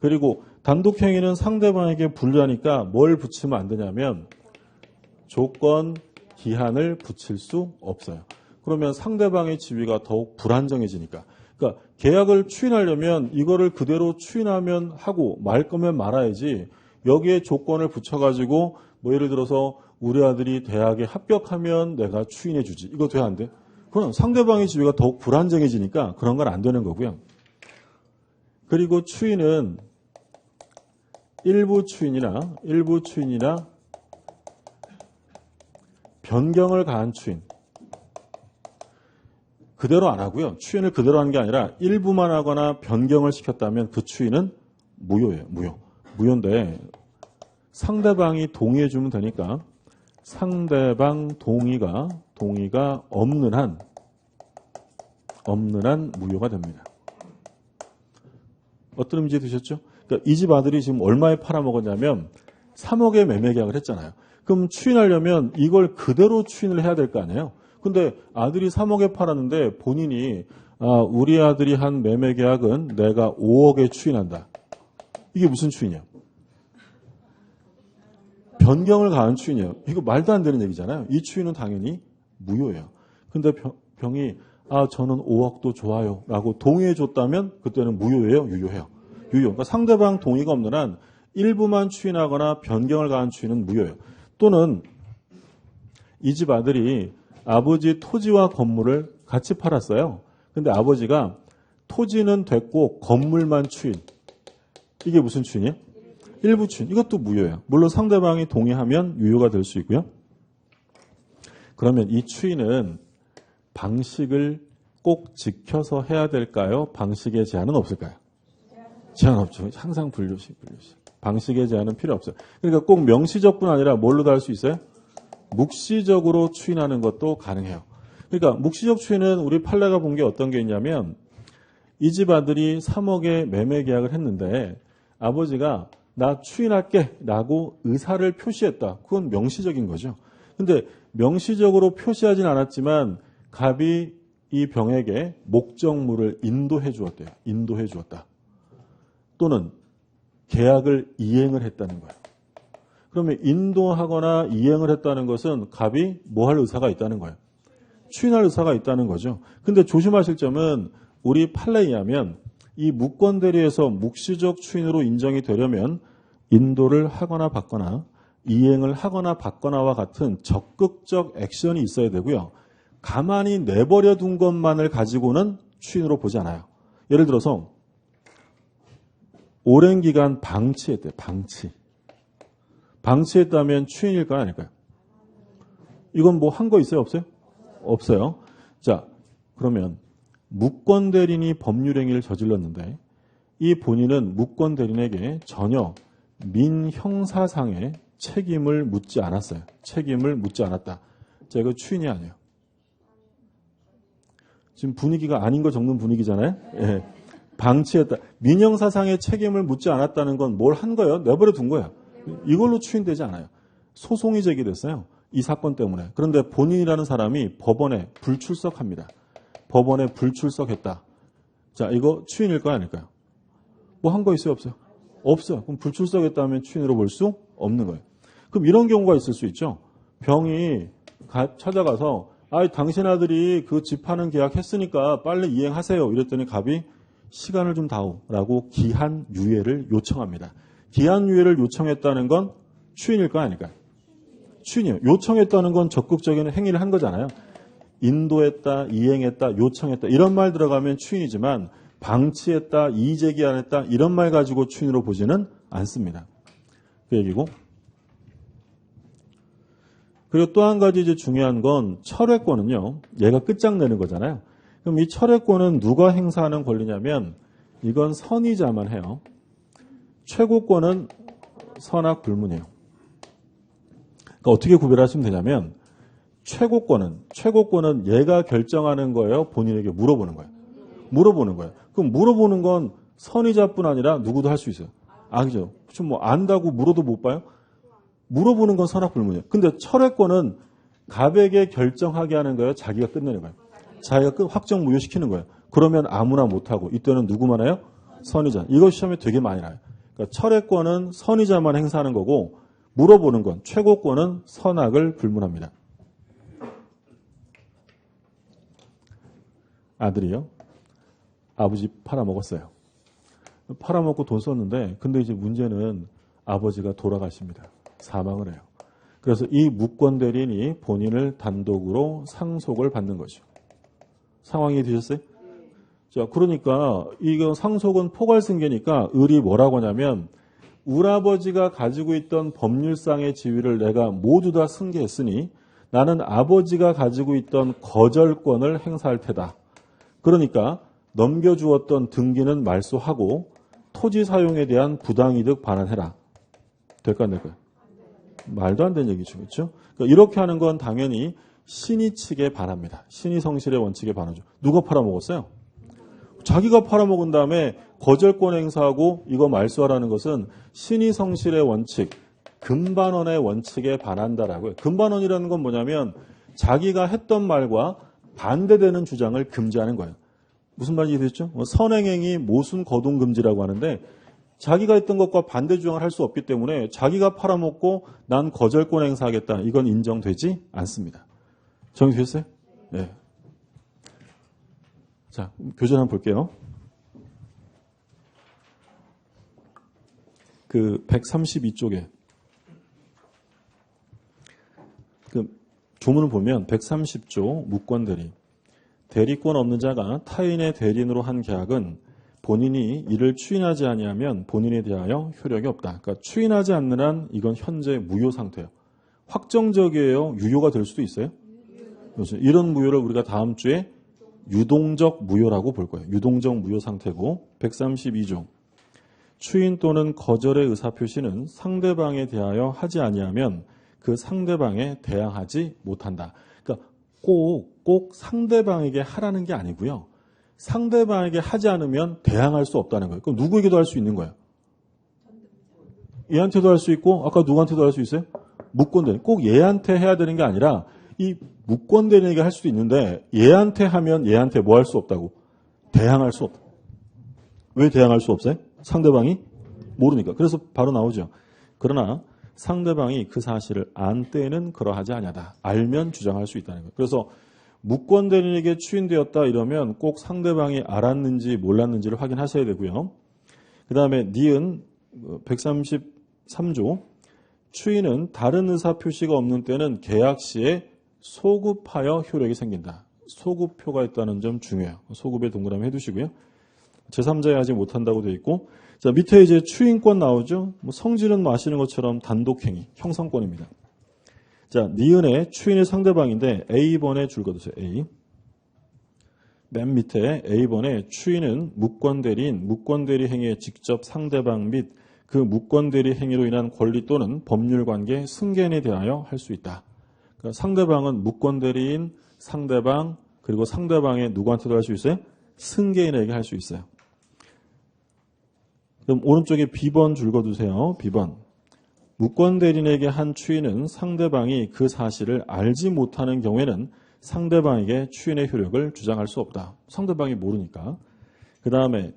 그리고 단독행위는 상대방에게 불리하니까 뭘 붙이면 안 되냐면 조건, 기한을 붙일 수 없어요. 그러면 상대방의 지위가 더욱 불안정해지니까. 그러니까 계약을 추인하려면 이거를 그대로 추인하면 하고 말 거면 말아야지 여기에 조건을 붙여가지고 뭐 예를 들어서 우리 아들이 대학에 합격하면 내가 추인해 주지. 이거 돼 안 돼? 그럼 상대방의 지위가 더욱 불안정해지니까 그런 건 안 되는 거고요. 그리고 추인은 일부 추인이나 변경을 가한 추인. 그대로 안 하고요. 추인을 그대로 하는 게 아니라 일부만 하거나 변경을 시켰다면 그 추인은 무효예요. 무효인데 상대방이 동의해 주면 되니까 상대방 동의가 없는 한 무효가 됩니다. 어떤 의미 드셨죠? 그러니까 이 집 아들이 지금 얼마에 팔아먹었냐면 3억에 매매 계약을 했잖아요. 그럼 추인하려면 이걸 그대로 추인을 해야 될 거 아니에요. 근데 아들이 3억에 팔았는데 본인이 우리 아들이 한 매매 계약은 내가 5억에 추인한다. 이게 무슨 추인이야? 변경을 가한 추인이에요. 이거 말도 안 되는 얘기잖아요. 이 추인은 당연히 무효예요. 근데 병이 저는 5억도 좋아요 라고 동의해 줬다면 그때는 무효예요? 유효해요? 유효. 그러니까 상대방 동의가 없는 한 일부만 추인하거나 변경을 가한 추인은 무효예요. 또는 이 집 아들이 아버지 토지와 건물을 같이 팔았어요. 근데 아버지가 토지는 됐고 건물만 추인. 이게 무슨 추인이에요? 일부 추인. 이것도 무효예요. 물론 상대방이 동의하면 유효가 될 수 있고요. 그러면 이 추인은 방식을 꼭 지켜서 해야 될까요? 방식의 제한은 없을까요? 제한 없죠. 항상 분류식. 방식의 제한은 필요 없어요. 그러니까 꼭 명시적뿐 아니라 뭘로 다 할 수 있어요? 묵시적으로 추인하는 것도 가능해요. 그러니까 묵시적 추인은 우리 판례가 본 게 어떤 게 있냐면 이 집 아들이 3억에 매매 계약을 했는데 아버지가 나 추인할게 라고 의사를 표시했다. 그건 명시적인 거죠. 근데 명시적으로 표시하진 않았지만 갑이 이 병에게 목적물을 인도해 주었대요. 인도해 주었다. 또는 계약을 이행을 했다는 거예요. 그러면 인도하거나 이행을 했다는 것은 갑이 뭐 할 의사가 있다는 거예요. 추인할 의사가 있다는 거죠. 근데 조심하실 점은 우리 판례에 의하면 이 무권 대리에서 묵시적 추인으로 인정이 되려면 인도를 하거나 받거나 이행을 하거나 받거나와 같은 적극적 액션이 있어야 되고요. 가만히 내버려 둔 것만을 가지고는 추인으로 보지 않아요. 예를 들어서 오랜 기간 방치했대요. 방치했다면 추인일까요? 아닐까요? 이건 뭐 한 거 있어요? 없어요? 없어요. 자, 그러면 무권 대리인이 법률행위를 저질렀는데 이 본인은 무권 대리인에게 전혀 민형사상의 책임을 묻지 않았어요. 책임을 묻지 않았다. 자, 이거 추인이 아니에요. 지금 분위기가 아닌 거 적는 분위기잖아요. 예. 방치했다. 민형사상의 책임을 묻지 않았다는 건 뭘 한 거예요? 내버려 둔 거예요. 이걸로 추인되지 않아요. 소송이 제기됐어요. 이 사건 때문에. 그런데 본인이라는 사람이 법원에 불출석합니다. 법원에 불출석했다. 자, 이거 추인일까요? 아닐까요? 뭐 한 거 있어요? 없어요? 없어요. 그럼 불출석했다면 추인으로 볼 수 없는 거예요. 그럼 이런 경우가 있을 수 있죠. 병이 찾아가서 당신 아들이 그 집 파는 계약 했으니까 빨리 이행하세요. 이랬더니 갑이 시간을 좀 다오라고 기한 유예를 요청합니다. 기한 유예를 요청했다는 건 추인일까요? 아닐까요? 추인이에요. 요청했다는 건 적극적인 행위를 한 거잖아요. 인도했다, 이행했다, 요청했다 이런 말 들어가면 추인이지만 방치했다, 이의제기 안 했다 이런 말 가지고 추인으로 보지는 않습니다. 그 얘기고. 그리고 또 한 가지 이제 중요한 건 철회권은요. 얘가 끝장내는 거잖아요. 그럼 이 철회권은 누가 행사하는 권리냐면 이건 선의자만 해요. 최고권은 선악 불문이에요. 그러니까 어떻게 구별하시면 되냐면 최고권은 얘가 결정하는 거예요? 본인에게 물어보는 거예요? 물어보는 거예요. 그럼 물어보는 건 선의자뿐 아니라 누구도 할 수 있어요. 그죠? 뭐 안다고 물어도 못 봐요? 물어보는 건 선악불문이에요. 근데 철회권은 갑에게 결정하게 하는 거예요? 자기가 끝내는 거예요? 자기가 확정 무효시키는 거예요. 그러면 아무나 못하고 이때는 누구만 해요? 선의자. 이거 시험에 되게 많이 나요. 그러니까 철회권은 선의자만 행사하는 거고 물어보는 건 최고권은 선악을 불문합니다. 아들이요. 아버지 팔아먹었어요. 팔아먹고 돈 썼는데 근데 이제 문제는 아버지가 돌아가십니다. 사망을 해요. 그래서 이 무권 대리인이 본인을 단독으로 상속을 받는 거죠. 상황이 되셨어요? 자, 그러니까 이거 상속은 포괄승계니까 을이 뭐라고 하냐면 울아버지가 가지고 있던 법률상의 지위를 내가 모두 다 승계했으니 나는 아버지가 가지고 있던 거절권을 행사할 테다. 그러니까 넘겨주었던 등기는 말소하고 토지 사용에 대한 부당이득 반환해라. 될까 안 될까요? 말도 안 되는 얘기죠. 그렇죠? 그러니까 이렇게 하는 건 당연히 신의 측에 반합니다. 신의 성실의 원칙에 반하죠. 누가 팔아먹었어요? 자기가 팔아먹은 다음에 거절권 행사하고 이거 말소하라는 것은 신의 성실의 원칙, 금반원의 원칙에 반한다라고요. 금반원이라는 건 뭐냐면 자기가 했던 말과 반대되는 주장을 금지하는 거예요. 무슨 말인지 이해됐죠? 선행행위 모순 거동 금지라고 하는데 자기가 했던 것과 반대 주장을 할 수 없기 때문에 자기가 팔아먹고 난 거절권 행사하겠다. 이건 인정되지 않습니다. 정리되셨어요? 네. 자, 교재 한번 볼게요. 그 132쪽에 그 조문을 보면 130조 무권대리 대리권 없는 자가 타인의 대리인으로 한 계약은 본인이 이를 추인하지 아니하면 본인에 대하여 효력이 없다. 그러니까 추인하지 않는 한 이건 현재 무효 상태예요. 확정적이에요? 유효가 될 수도 있어요? 그렇죠. 이런 무효를 우리가 다음 주에 유동적 무효라고 볼 거예요. 유동적 무효 상태고 132조 추인 또는 거절의 의사표시는 상대방에 대하여 하지 아니하면 그 상대방에 대항하지 못한다. 그러니까 꼭 상대방에게 하라는 게 아니고요. 상대방에게 하지 않으면 대항할 수 없다는 거예요. 그럼 누구에게도 할 수 있는 거예요. 얘한테도 할 수 있고 아까 누구한테도 할 수 있어요? 무권대리인. 꼭 얘한테 해야 되는 게 아니라 이 무권대리인에게 할 수도 있는데 얘한테 하면 얘한테 뭐 할 수 없다고? 대항할 수 없다. 왜 대항할 수 없어요? 상대방이 모르니까. 그래서 바로 나오죠. 그러나 상대방이 그 사실을 안 때는 그러하지 아니하다. 알면 주장할 수 있다는 거예요. 그래서 무권대리인에게 추인되었다 이러면 꼭 상대방이 알았는지 몰랐는지를 확인하셔야 되고요. 그 다음에 니은 133조 추인은 다른 의사표시가 없는 때는 계약 시에 소급하여 효력이 생긴다. 소급표가 있다는 점 중요해요. 소급에 동그라미 해두시고요. 제3자에 하지 못한다고 되어 있고 자 밑에 이제 추인권 나오죠. 뭐 성질은 마시는 것처럼 단독행위, 형성권입니다. 자, 니은의 추인의 상대방인데 A번에 줄 거두세요. A. 맨 밑에 A번에 추인은 무권대리인, 무권대리 행위의 직접 상대방 및 그 무권대리 행위로 인한 권리 또는 법률관계 승계인에 대하여 할 수 있다. 그러니까 상대방은 무권대리인, 상대방, 그리고 상대방의 누구한테도 할 수 있어요? 승계인에게 할 수 있어요. 그럼 오른쪽에 B번 줄 거두세요. B번. 무권대리인에게 한 추인은 상대방이 그 사실을 알지 못하는 경우에는 상대방에게 추인의 효력을 주장할 수 없다. 상대방이 모르니까. 그 다음에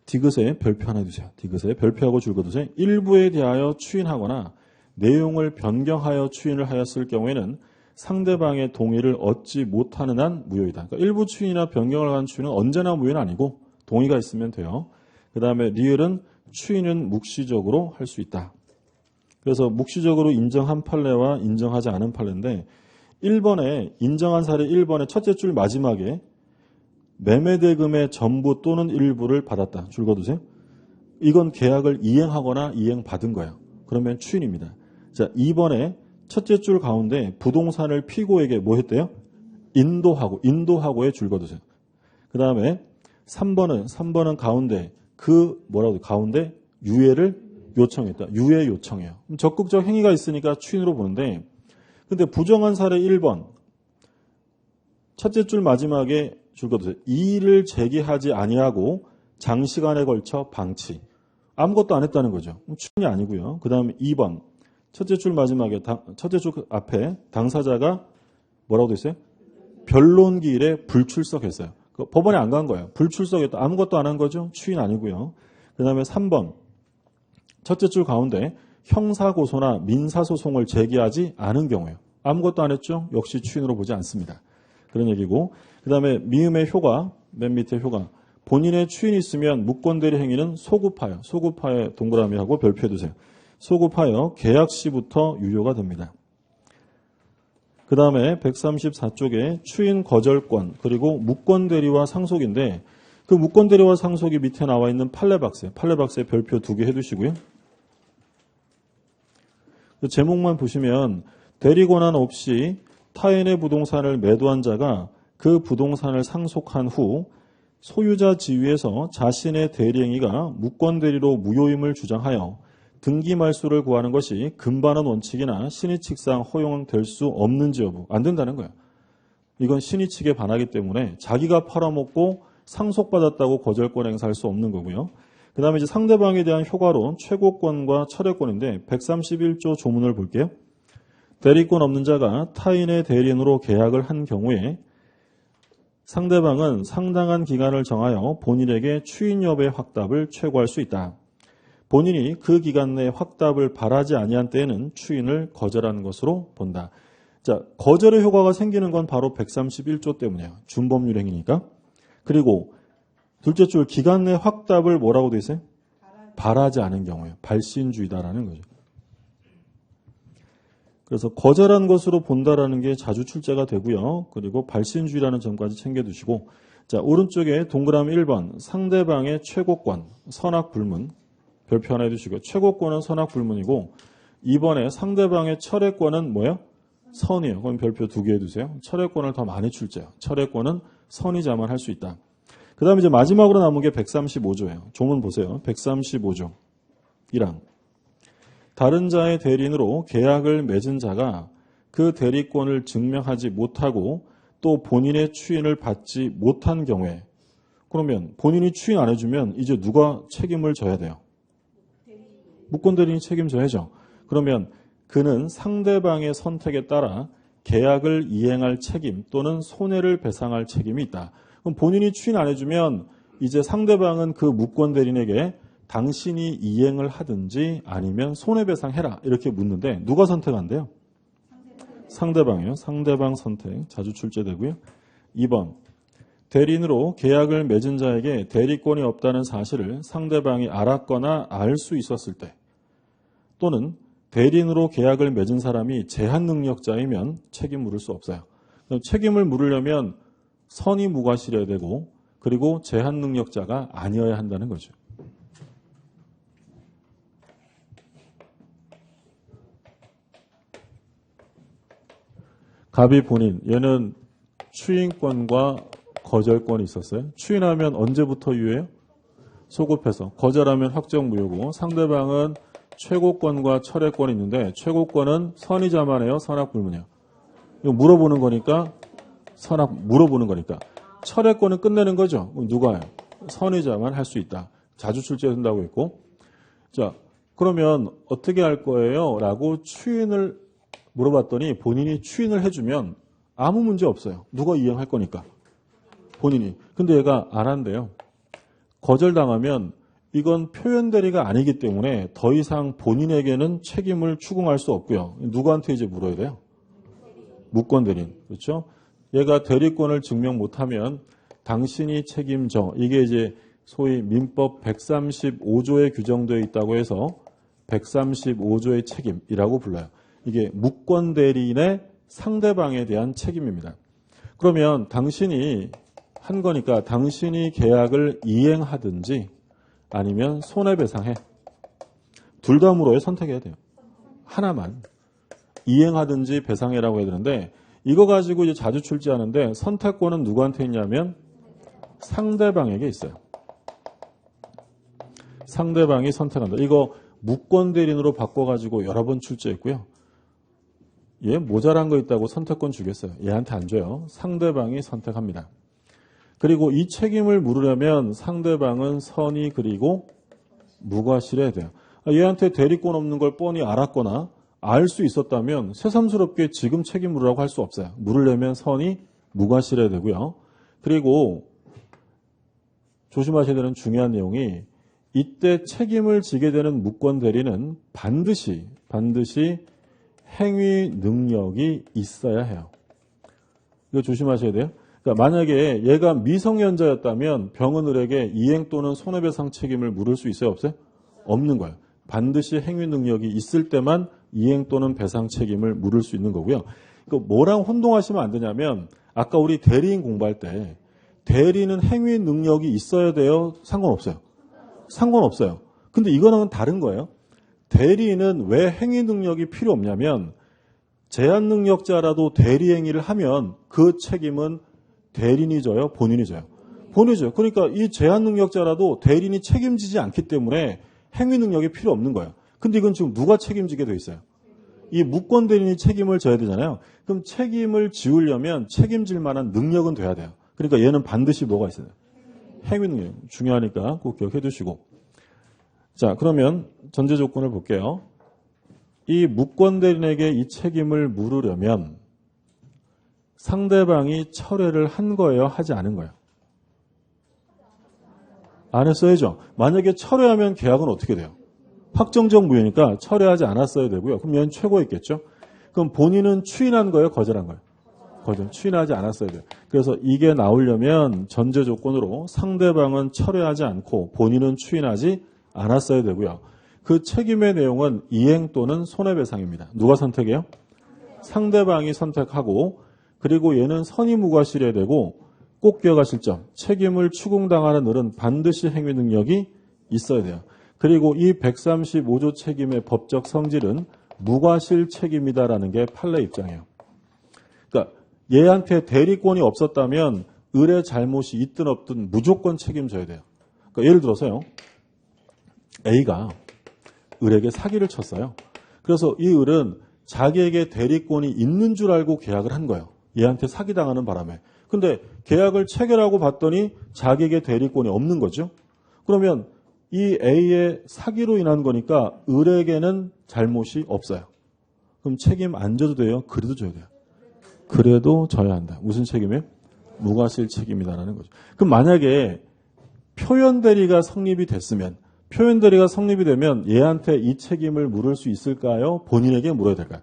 디귿에 별표 하나 주세요. 디귿에 별표하고 줄 거두세요. 일부에 대하여 추인하거나 내용을 변경하여 추인을 하였을 경우에는 상대방의 동의를 얻지 못하는 한 무효이다. 그러니까 일부 추인이나 변경을 한 추인은 언제나 무효는 아니고 동의가 있으면 돼요. 그 다음에 리을은 추인은 묵시적으로 할 수 있다. 그래서 묵시적으로 인정한 판례와 인정하지 않은 판례인데 1번에 인정한 사례 1번의 첫째 줄 마지막에 매매대금의 전부 또는 일부를 받았다. 줄 거두세요. 이건 계약을 이행하거나 이행받은 거예요. 그러면 추인입니다. 자, 2번에 첫째 줄 가운데 부동산을 피고에게 뭐 했대요? 인도하고에 줄 거두세요. 그 다음에 3번은 가운데 가운데 유예를 요청했다. 유예 요청이에요. 적극적 행위가 있으니까 추인으로 보는데 근데 부정한 사례 1번 첫째 줄 마지막에 줄거두세요. 이의를 제기하지 아니하고 장시간에 걸쳐 방치. 아무것도 안 했다는 거죠. 추인이 아니고요. 그 다음에 2번 첫째 줄 마지막에 첫째 줄 앞에 당사자가 뭐라고 돼 있어요? 변론기일에 불출석했어요. 법원에 안 간 거예요. 불출석했다. 아무것도 안 한 거죠. 추인 아니고요. 그 다음에 3번 첫째 줄 가운데 형사고소나 민사소송을 제기하지 않은 경우에요. 아무것도 안 했죠. 역시 추인으로 보지 않습니다. 그런 얘기고 그 다음에 미음의 효과 맨 밑에 효과 본인의 추인이 있으면 무권대리 행위는 소급하여 소급하여 동그라미하고 별표해 두세요. 소급하여 계약 시부터 유효가 됩니다. 그 다음에 134쪽에 추인 거절권 그리고 무권대리와 상속인데 그 무권대리와 상속이 밑에 나와 있는 판례박스에 별표 2개 해두시고요. 그 제목만 보시면 대리권한 없이 타인의 부동산을 매도한 자가 그 부동산을 상속한 후 소유자 지위에서 자신의 대리행위가 무권대리로 무효임을 주장하여 등기 말소를 구하는 것이 금반원 원칙이나 신의 측상 허용될 수 없는지 여부 안 된다는 거예요. 이건 신의 측에 반하기 때문에 자기가 팔아먹고 상속받았다고 거절권 행사할 수 없는 거고요. 그 다음에 이제 상대방에 대한 효과론 최고권과 철회권인데 131조 조문을 볼게요. 대리권 없는 자가 타인의 대리인으로 계약을 한 경우에 상대방은 상당한 기간을 정하여 본인에게 추인 여부의 확답을 최고할 수 있다. 본인이 그 기간 내에 확답을 바라지 아니한 때에는 추인을 거절하는 것으로 본다. 자, 거절의 효과가 생기는 건 바로 131조 때문이에요. 준법률행위니까. 그리고 둘째 줄 기간 내 확답을 뭐라고 돼 있어요? 바라지 않은 경우에 발신주의다라는 거죠. 그래서 거절한 것으로 본다라는 게 자주 출제가 되고요. 그리고 발신주의라는 점까지 챙겨두시고 자 오른쪽에 동그라미 1번 상대방의 최고권 선악불문 별표 하나 해두시고 최고권은 선악불문이고 2번에 상대방의 철회권은 뭐예요? 선이에요. 그럼 별표 2개 해두세요. 철회권을 더 많이 출제해요. 철회권은 선의자만 할 수 있다. 그 다음에 이제 마지막으로 남은 게 135조예요. 조문 보세요. 135조 1항 다른 자의 대리인으로 계약을 맺은 자가 그 대리권을 증명하지 못하고 또 본인의 추인을 받지 못한 경우에 그러면 본인이 추인 안 해주면 이제 누가 책임을 져야 돼요? 무권대리인이 책임져야죠. 그러면 그는 상대방의 선택에 따라 계약을 이행할 책임 또는 손해를 배상할 책임이 있다. 그럼 본인이 추인 안 해주면 이제 상대방은 그 무권대리인에게 당신이 이행을 하든지 아니면 손해배상해라 이렇게 묻는데 누가 선택한대요? 상대방이요. 상대방 선택 자주 출제되고요. 2번 대리인으로 계약을 맺은 자에게 대리권이 없다는 사실을 상대방이 알았거나 알 수 있었을 때 또는 대리인으로 계약을 맺은 사람이 제한 능력자이면 책임 물을 수 없어요. 책임을 물으려면 선의 무과실해야 되고 그리고 제한 능력자가 아니어야 한다는 거죠. 갑이 본인, 얘는 추인권과 거절권이 있었어요. 추인하면 언제부터 유예요? 소급해서. 거절하면 확정무효고 상대방은 최고권과 철회권이 있는데 최고권은 선의자만 해요? 선악불문이요? 이거 물어보는 거니까 물어보는 거니까. 철회권은 끝내는 거죠. 그럼 누가요? 선의자만 할 수 있다. 자주 출제된다고 했고. 자, 그러면 어떻게 할 거예요? 라고 추인을 물어봤더니 본인이 추인을 해주면 아무 문제 없어요. 누가 이행할 거니까. 본인이. 근데 얘가 안 한대요. 거절당하면 이건 표현 대리가 아니기 때문에 더 이상 본인에게는 책임을 추궁할 수 없고요. 누구한테 이제 물어야 돼요? 무권 대리인. 그렇죠? 얘가 대리권을 증명 못하면 당신이 책임져. 이게 이제 소위 민법 135조에 규정되어 있다고 해서 135조의 책임이라고 불러요. 이게 무권 대리인의 상대방에 대한 책임입니다. 그러면 당신이 한 거니까 당신이 계약을 이행하든지 아니면 손해배상해. 둘 다 물어요. 선택해야 돼요. 하나만. 이행하든지 배상해라고 해야 되는데 이거 가지고 이제 자주 출제하는데 선택권은 누구한테 있냐면 상대방에게 있어요. 상대방이 선택한다. 이거 무권 대리인으로 바꿔가지고 여러 번 출제했고요. 얘 모자란 거 있다고 선택권 주겠어요. 얘한테 안 줘요. 상대방이 선택합니다. 그리고 이 책임을 물으려면 상대방은 선의 그리고 무과실해야 돼요. 얘한테 대리권 없는 걸 뻔히 알았거나 알 수 있었다면 새삼스럽게 지금 책임 물으라고 할 수 없어요. 물으려면 선의 무과실해야 되고요. 그리고 조심하셔야 되는 중요한 내용이 이때 책임을 지게 되는 무권 대리는 반드시 행위 능력이 있어야 해요. 이거 조심하셔야 돼요. 그러니까 만약에 얘가 미성년자였다면 병원을에게 이행 또는 손해배상 책임을 물을 수 있어요? 없어요? 없는 거예요. 반드시 행위 능력이 있을 때만 이행 또는 배상 책임을 물을 수 있는 거고요. 뭐랑 혼동하시면 안 되냐면 아까 우리 대리인 공부할 때 대리는 행위 능력이 있어야 돼요? 상관없어요? 상관없어요. 근데 이거는 다른 거예요. 대리인은 왜 행위 능력이 필요 없냐면 제한 능력자라도 대리 행위를 하면 그 책임은 대리인이 져요? 본인이 져요? 본인이 져요. 그러니까 이 제한 능력자라도 대리인이 책임지지 않기 때문에 행위 능력이 필요 없는 거예요. 근데 이건 지금 누가 책임지게 돼 있어요? 이 무권 대리인이 책임을 져야 되잖아요. 그럼 책임을 지우려면 책임질 만한 능력은 돼야 돼요. 그러니까 얘는 반드시 뭐가 있어요? 행위 능력. 중요하니까 꼭 기억해 두시고. 자, 그러면 전제 조건을 볼게요. 이 무권 대리인에게 이 책임을 물으려면 상대방이 철회를 한 거예요? 하지 않은 거예요? 안 했어야죠. 만약에 철회하면 계약은 어떻게 돼요? 확정적 무효니까 철회하지 않았어야 되고요. 그럼 얘는 최고였겠죠? 그럼 본인은 추인한 거예요? 거절한 거예요? 거절. 추인하지 않았어야 돼요. 그래서 이게 나오려면 전제 조건으로 상대방은 철회하지 않고 본인은 추인하지 않았어야 되고요. 그 책임의 내용은 이행 또는 손해배상입니다. 누가 선택해요? 상대방이 선택하고 그리고 얘는 선의무과실해야 되고 꼭 기억하실 점. 책임을 추궁당하는 을은 반드시 행위 능력이 있어야 돼요. 그리고 이 135조 책임의 법적 성질은 무과실 책임이다라는 게 판례 입장이에요. 그러니까 얘한테 대리권이 없었다면 을의 잘못이 있든 없든 무조건 책임져야 돼요. 그러니까 예를 들어서요. A가 을에게 사기를 쳤어요. 그래서 이 을은 자기에게 대리권이 있는 줄 알고 계약을 한 거예요. 얘한테 사기당하는 바람에. 근데 계약을 체결하고 봤더니 자기에게 대리권이 없는 거죠. 그러면 이 A의 사기로 인한 거니까 을에게는 잘못이 없어요. 그럼 책임 안 져도 돼요? 그래도 져야 돼요. 그래도 져야 한다. 무슨 책임이에요? 무과실 책임이다라는 거죠. 그럼 만약에 표현 대리가 성립이 됐으면 표현 대리가 성립이 되면 얘한테 이 책임을 물을 수 있을까요? 본인에게 물어야 될까요?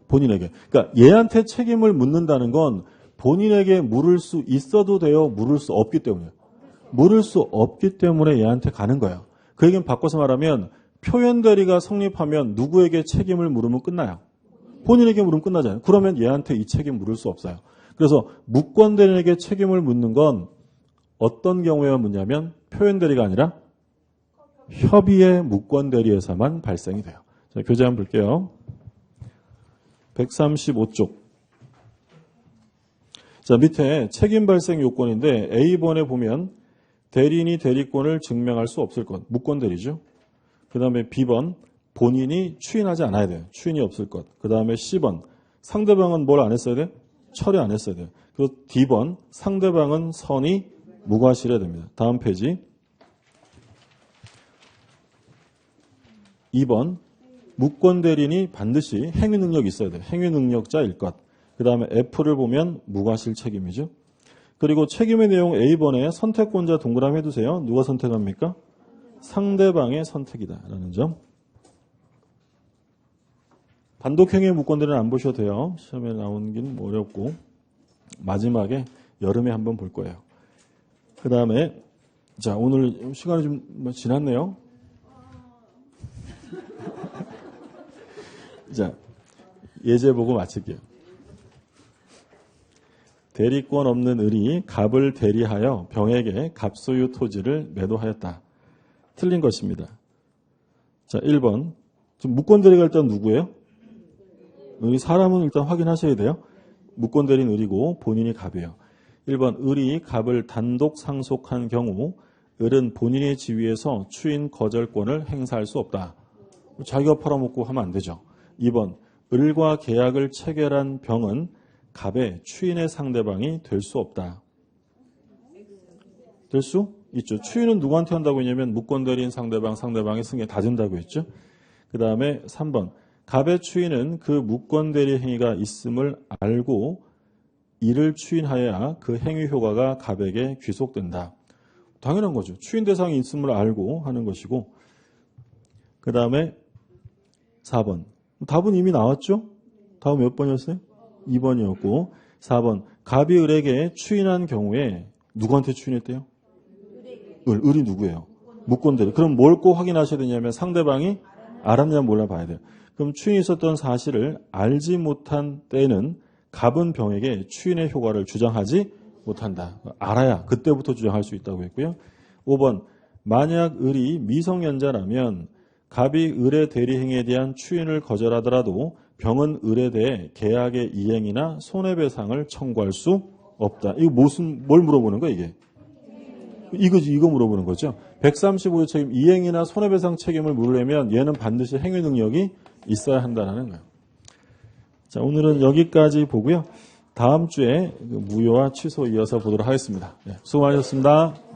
본인에게. 그러니까 얘한테 책임을 묻는다는 건 본인에게 물을 수 있어도 돼요? 물을 수 없기 때문이에요. 물을 수 없기 때문에 얘한테 가는 거예요. 그 얘기는 바꿔서 말하면 표현 대리가 성립하면 누구에게 책임을 물으면 끝나요? 본인에게 물으면 끝나잖아요. 그러면 얘한테 이 책임 물을 수 없어요. 그래서 무권 대리인에게 책임을 묻는 건 어떤 경우에 묻냐면 표현 대리가 아니라 협의의 무권 대리에서만 발생이 돼요. 자, 교재 한번 볼게요. 135쪽. 자, 밑에 책임 발생 요건인데 A번에 보면 대리인이 대리권을 증명할 수 없을 것. 무권 대리죠. 그 다음에 B번 본인이 추인하지 않아야 돼요. 추인이 없을 것. 그 다음에 C번 상대방은 뭘 안 했어야 돼? 처리 안 했어야 돼요. 그리고 D번 상대방은 선의 무과실해야 됩니다. 다음 페이지. 2번 무권 대리인이 반드시 행위 능력이 있어야 돼요. 행위 능력자일 것. 그 다음에 F를 보면 무과실 책임이죠. 그리고 책임의 내용 A번에 선택권자 동그라미 해두세요. 누가 선택합니까? 상대방의 선택이다라는 점. 단독행위의 무권들은 안 보셔도 돼요. 시험에 나오는 게 어렵고 마지막에 여름에 한번 볼 거예요. 그 다음에 자 오늘 시간이 좀 지났네요. 자 예제 보고 마칠게요. 대리권 없는 을이 갑을 대리하여 병에게 갑소유 토지를 매도하였다. 틀린 것입니다. 자 1번 지금 무권 대리가 일단 누구예요? 이 사람은 일단 확인하셔야 돼요. 무권 대리인 을이고 본인이 갑이에요. 1번 을이 갑을 단독 상속한 경우 을은 본인의 지위에서 추인 거절권을 행사할 수 없다. 자기가 팔아먹고 하면 안 되죠. 2번, 을과 계약을 체결한 병은 갑의 추인의 상대방이 될 수 없다. 될 수 있죠. 추인은 누구한테 한다고 했냐면 무권대리인 상대방의 승에 다 된다고 했죠. 그 다음에 3번, 갑의 추인은 그 무권대리 행위가 있음을 알고 이를 추인하여야 그 행위 효과가 갑에게 귀속된다. 당연한 거죠. 추인 대상이 있음을 알고 하는 것이고, 그 다음에 4번. 답은 이미 나왔죠? 다음 몇 번이었어요? 2번이었고, 4번. 갑이 을에게 추인한 경우에 누구한테 추인했대요? 을이 누구예요? 무권대리. 그럼 뭘 꼭 확인하셔야 되냐면 상대방이 알았냐 몰라 봐야 돼요. 그럼 추인이 있었던 사실을 알지 못한 때는 갑은 병에게 추인의 효과를 주장하지 못한다. 알아야 그때부터 주장할 수 있다고 했고요. 5번. 만약 을이 미성년자라면 갑이 을의 대리행위에 대한 추인을 거절하더라도 병은 을에 대해 계약의 이행이나 손해배상을 청구할 수 없다. 이거 뭘 물어보는 거야 이게? 이거 물어보는 거죠. 135조 책임 이행이나 손해배상 책임을 물으려면 얘는 반드시 행위 능력이 있어야 한다는 거예요. 자, 오늘은 여기까지 보고요. 다음 주에 무효와 취소 이어서 보도록 하겠습니다. 네, 수고 많으셨습니다.